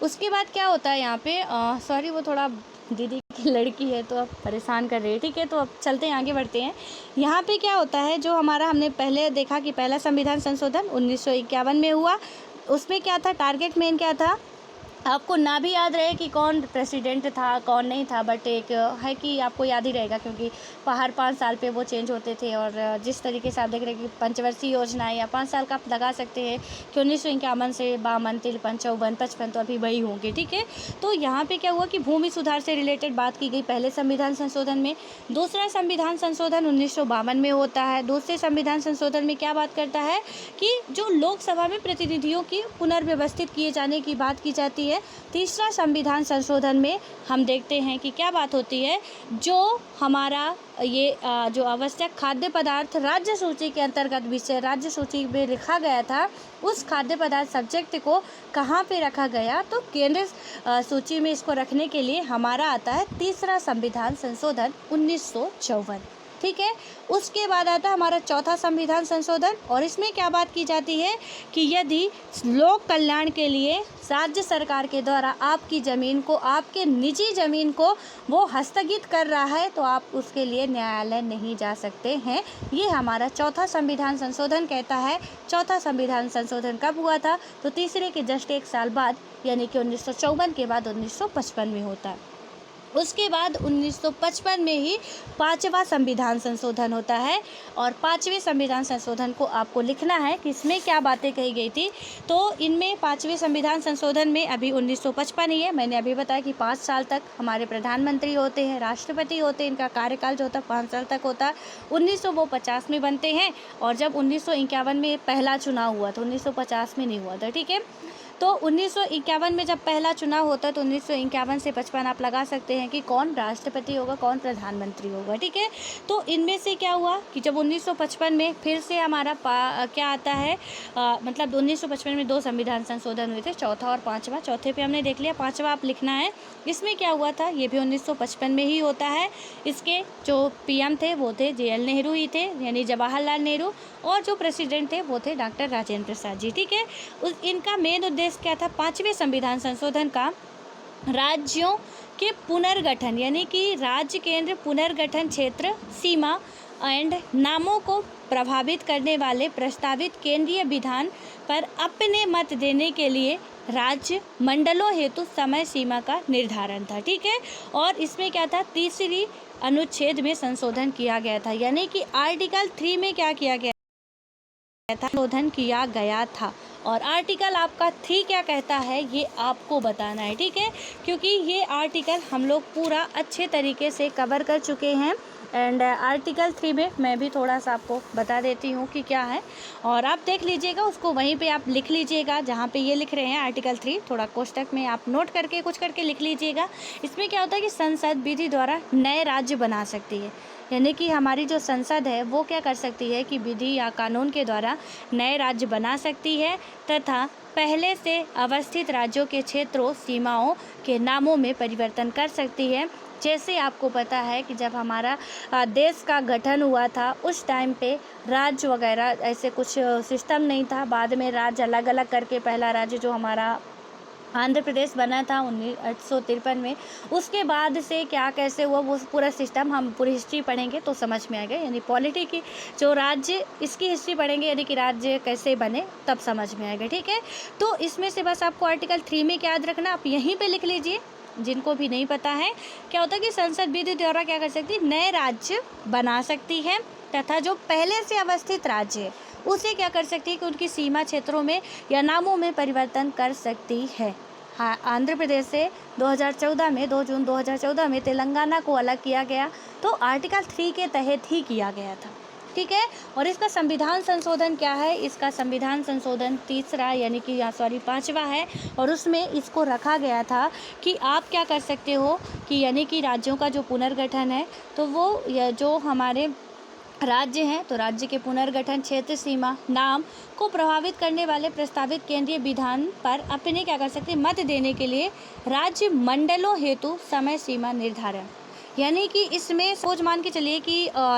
उसके बाद क्या होता है यहाँ पे, सॉरी वो थोड़ा दीदी की लड़की है तो अब परेशान कर रही है। ठीक है, तो अब चलते हैं, आगे बढ़ते हैं। यहाँ पे क्या होता है, जो हमारा हमने पहले देखा कि पहला संविधान संशोधन 1951 में हुआ। उसमें क्या था, टारगेट मेन क्या था, आपको ना भी याद रहे कि कौन प्रेसिडेंट था कौन नहीं था, बट एक है कि आपको याद ही रहेगा, क्योंकि हर 5 साल पे वो चेंज होते थे। और जिस तरीके से आप देख रहे हैं कि पंचवर्षीय योजना है, या 5 साल का आप लगा सकते हैं कि 1951 से 52, 53, 54, 55 तो अभी वही होंगे। ठीक है, तो यहाँ पे क्या हुआ कि भूमि सुधार से रिलेटेड बात की गई पहले संविधान संशोधन में। दूसरा संविधान संशोधन 1952 में होता है। दूसरे संविधान संशोधन में क्या बात करता है कि जो लोकसभा में प्रतिनिधियों की पुनर्व्यवस्थित किए जाने की बात की जाती है। तीसरा संविधान संशोधन में हम देखते हैं कि क्या बात होती है, जो हमारा ये जो आवश्यक खाद्य पदार्थ राज्य सूची के अंतर्गत विषय राज्य सूची में लिखा गया था, उस खाद्य पदार्थ सब्जेक्ट को कहाँ पे रखा गया, तो केंद्र सूची में इसको रखने के लिए हमारा आता है तीसरा संविधान संशोधन 1954। ठीक है, उसके बाद आता है हमारा चौथा संविधान संशोधन, और इसमें क्या बात की जाती है कि यदि लोक कल्याण के लिए राज्य सरकार के द्वारा आपकी ज़मीन को, आपके निजी ज़मीन को वो हस्तगत कर रहा है, तो आप उसके लिए न्यायालय नहीं जा सकते हैं। ये हमारा चौथा संविधान संशोधन कहता है। चौथा संविधान संशोधन कब हुआ था, तो तीसरे के जस्ट 1 साल बाद, यानी कि 1954 के बाद 1955 में होता है। उसके बाद 1955 में ही 5वां संविधान संशोधन होता है, और 5वें संविधान संशोधन को आपको लिखना है कि इसमें क्या बातें कही गई थी। तो इनमें 5वें संविधान संशोधन में अभी 1955 ही है, मैंने अभी बताया कि 5 साल तक हमारे प्रधानमंत्री होते हैं, राष्ट्रपति होते हैं, इनका कार्यकाल जो होता है 5 साल तक होता है। 1950 में बनते हैं, और जब 1951 में पहला चुनाव हुआ तो 1950 में नहीं हुआ था। ठीक है, तो 1951 में जब पहला चुनाव होता है तो 1951 से 55 आप लगा सकते हैं कि कौन राष्ट्रपति होगा, कौन प्रधानमंत्री होगा, ठीक है। तो इनमें से क्या हुआ कि जब 1955 में फिर से हमारा क्या आता है, मतलब 1955 में 2 संविधान संशोधन हुए थे, चौथा और पाँचवा। चौथे पे हमने देख लिया, पाँचवा आप लिखना है। इसमें क्या हुआ था, ये भी 1955 में ही होता है। इसके जो पीएम थे वो थे JL नेहरू ही थे, यानी जवाहरलाल नेहरू, और जो प्रेसिडेंट थे वो थे डॉक्टर राजेंद्र प्रसाद जी, ठीक है। इनका मेन उद्देश्य क्या था, 5वें संविधान संशोधन का राज्यों के पुनर्गठन, यानी कि राज्य केंद्र पुनर्गठन क्षेत्र सीमा एंड नामों को प्रभावित करने वाले प्रस्तावित केंद्रीय विधान पर अपने मत देने के लिए राज्य मंडलों हेतु समय सीमा का निर्धारण था, ठीक है। और इसमें क्या था, 3री अनुच्छेद में संशोधन किया गया था, यानी कि आर्टिकल 3 में क्या किया गया था, संशोधन किया गया था। और आर्टिकल आपका 3 क्या कहता है ये आपको बताना है, ठीक है, क्योंकि ये आर्टिकल हम लोग पूरा अच्छे तरीके से कवर कर चुके हैं। एंड आर्टिकल 3 में मैं भी थोड़ा सा आपको बता देती हूँ कि क्या है, और आप देख लीजिएगा उसको, वहीं पे आप लिख लीजिएगा जहाँ पे ये लिख रहे हैं आर्टिकल 3, थोड़ा कोष्टक में आप नोट करके कुछ करके लिख लीजिएगा। इसमें क्या होता है कि संसद विधि द्वारा नए राज्य बना सकती है, यानी कि हमारी जो संसद है वो क्या कर सकती है कि विधि या कानून के द्वारा नए राज्य बना सकती है, तथा पहले से अवस्थित राज्यों के क्षेत्रों सीमाओं के नामों में परिवर्तन कर सकती है। जैसे आपको पता है कि जब हमारा देश का गठन हुआ था उस टाइम पे राज्य वगैरह ऐसे कुछ सिस्टम नहीं था, बाद में राज्य अलग अलग करके पहला राज्य जो हमारा आंध्र प्रदेश बना था 1853 में, उसके बाद से क्या कैसे हुआ वो पूरा सिस्टम हम पूरी हिस्ट्री पढ़ेंगे तो समझ में आएगा, यानी पॉलिटी की जो राज्य इसकी हिस्ट्री पढ़ेंगे, यानी कि राज्य कैसे बने तब समझ में आएगा, ठीक है। तो इसमें से बस आपको आर्टिकल 3 में क्या याद रखना, आप यहीं पे लिख लीजिए, जिनको भी नहीं पता है। क्या होता है कि संसद विधि द्वारा क्या कर सकती है, नए राज्य बना सकती है, तथा जो पहले से अवस्थित राज्य है उसे क्या कर सकती है कि उनकी सीमा क्षेत्रों में या नामों में परिवर्तन कर सकती है। हाँ, आंध्र प्रदेश से 2014 में 2 जून 2014 में तेलंगाना को अलग किया गया, तो आर्टिकल 3 के तहत ही किया गया था, ठीक है। और इसका संविधान संशोधन क्या है, इसका संविधान संशोधन 3रा यानी कि 5वां है, और उसमें इसको रखा गया था कि आप क्या कर सकते हो कि यानी कि राज्यों का जो पुनर्गठन है तो वो जो हमारे राज्य हैं तो राज्य के पुनर्गठन क्षेत्र सीमा नाम को प्रभावित करने वाले प्रस्तावित केंद्रीय विधान पर अपने क्या कर सकते हैं, मत देने के लिए राज्य मंडलों हेतु समय सीमा निर्धारण, यानी कि इसमें सोच मान के चलिए कि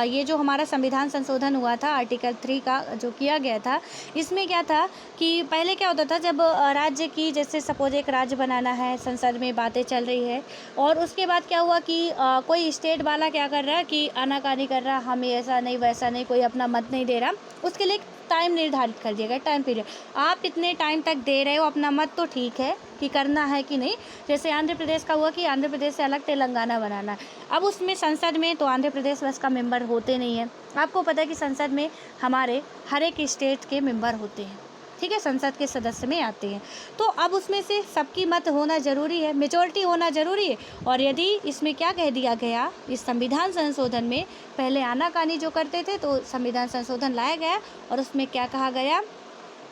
ये जो हमारा संविधान संशोधन हुआ था आर्टिकल 3 का जो किया गया था, इसमें क्या था कि पहले क्या होता था जब राज्य की जैसे सपोज एक राज्य बनाना है, संसद में बातें चल रही है, और उसके बाद क्या हुआ कि कोई स्टेट वाला क्या कर रहा है कि आनाकानी कर रहा, हमें ऐसा नहीं वैसा नहीं, कोई अपना मत नहीं दे रहा, उसके लिए टाइम निर्धारित कर दिया गया, टाइम पीरियड, आप इतने टाइम तक दे रहे हो अपना मत तो ठीक है कि करना है कि नहीं। जैसे आंध्र प्रदेश का हुआ कि आंध्र प्रदेश से अलग तेलंगाना बनाना है, अब उसमें संसद में तो आंध्र प्रदेश बस का मेंबर होते नहीं है, आपको पता है कि संसद में हमारे हर एक स्टेट के मेंबर होते हैं, ठीक है, संसद के सदस्य में आते हैं, तो अब उसमें से सबकी मत होना ज़रूरी है, मेजॉरिटी होना ज़रूरी है। और यदि इसमें क्या कह दिया गया, इस संविधान संशोधन में पहले आनाकानी जो करते थे तो संविधान संशोधन लाया गया, और उसमें क्या कहा गया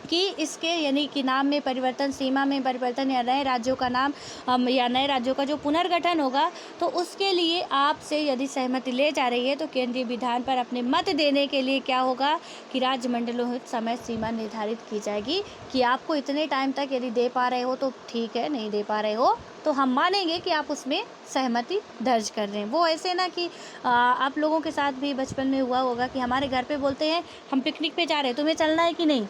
कि इसके यानी कि नाम में परिवर्तन, सीमा में परिवर्तन, या नए राज्यों का नाम या नए राज्यों का जो पुनर्गठन होगा तो उसके लिए आपसे यदि सहमति ले जा रही है तो केंद्रीय विधान पर अपने मत देने के लिए क्या होगा कि राज्य मंडलों हेतु समय सीमा निर्धारित की जाएगी कि आपको इतने टाइम तक यदि दे पा रहे हो तो ठीक है, नहीं दे पा रहे हो तो हम मानेंगे कि आप उसमें सहमति दर्ज कर रहे हैं। वो ऐसे ना कि आप लोगों के साथ भी बचपन में हुआ होगा कि हमारे घर पे बोलते हैं हम पिकनिक पे जा रहे हैं, तुम्हें चलना है कि नहीं,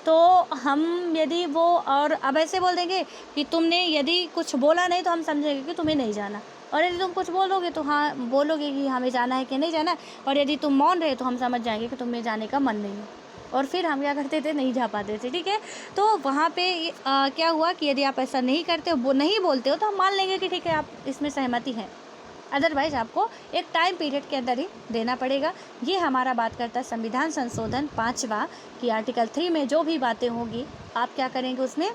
तो हम यदि वो और अब ऐसे बोल देंगे कि तुमने यदि कुछ बोला नहीं तो हम समझेंगे कि तुम्हें नहीं जाना, और यदि तुम कुछ बोलोगे तो हाँ बोलोगे कि हमें जाना है कि नहीं जाना, और यदि तुम मौन रहे तो हम समझ जाएंगे कि तुम्हें जाने का मन नहीं है, और फिर हम क्या करते थे, नहीं जा पाते थे, ठीक है। तो वहाँ पे क्या हुआ कि यदि आप ऐसा नहीं करते हो, वो नहीं बोलते हो, तो हम मान लेंगे कि ठीक है आप इसमें सहमति हैं, अदरवाइज आपको एक टाइम पीरियड के अंदर ही देना पड़ेगा। ये हमारा बात करता है संविधान संशोधन 5वां कि आर्टिकल 3 में जो भी बातें होंगी आप क्या करेंगे, उसमें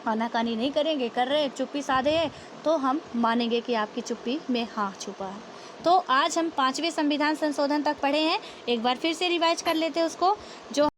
आनाकानी नहीं करेंगे, कर रहे हैं चुप्पी साधे हैं तो हम मानेंगे कि आपकी चुप्पी में हाँ छुपा है। तो आज हम 5वें संविधान संशोधन तक पढ़े हैं, एक बार फिर से रिवाइज कर लेते हैं उसको। जो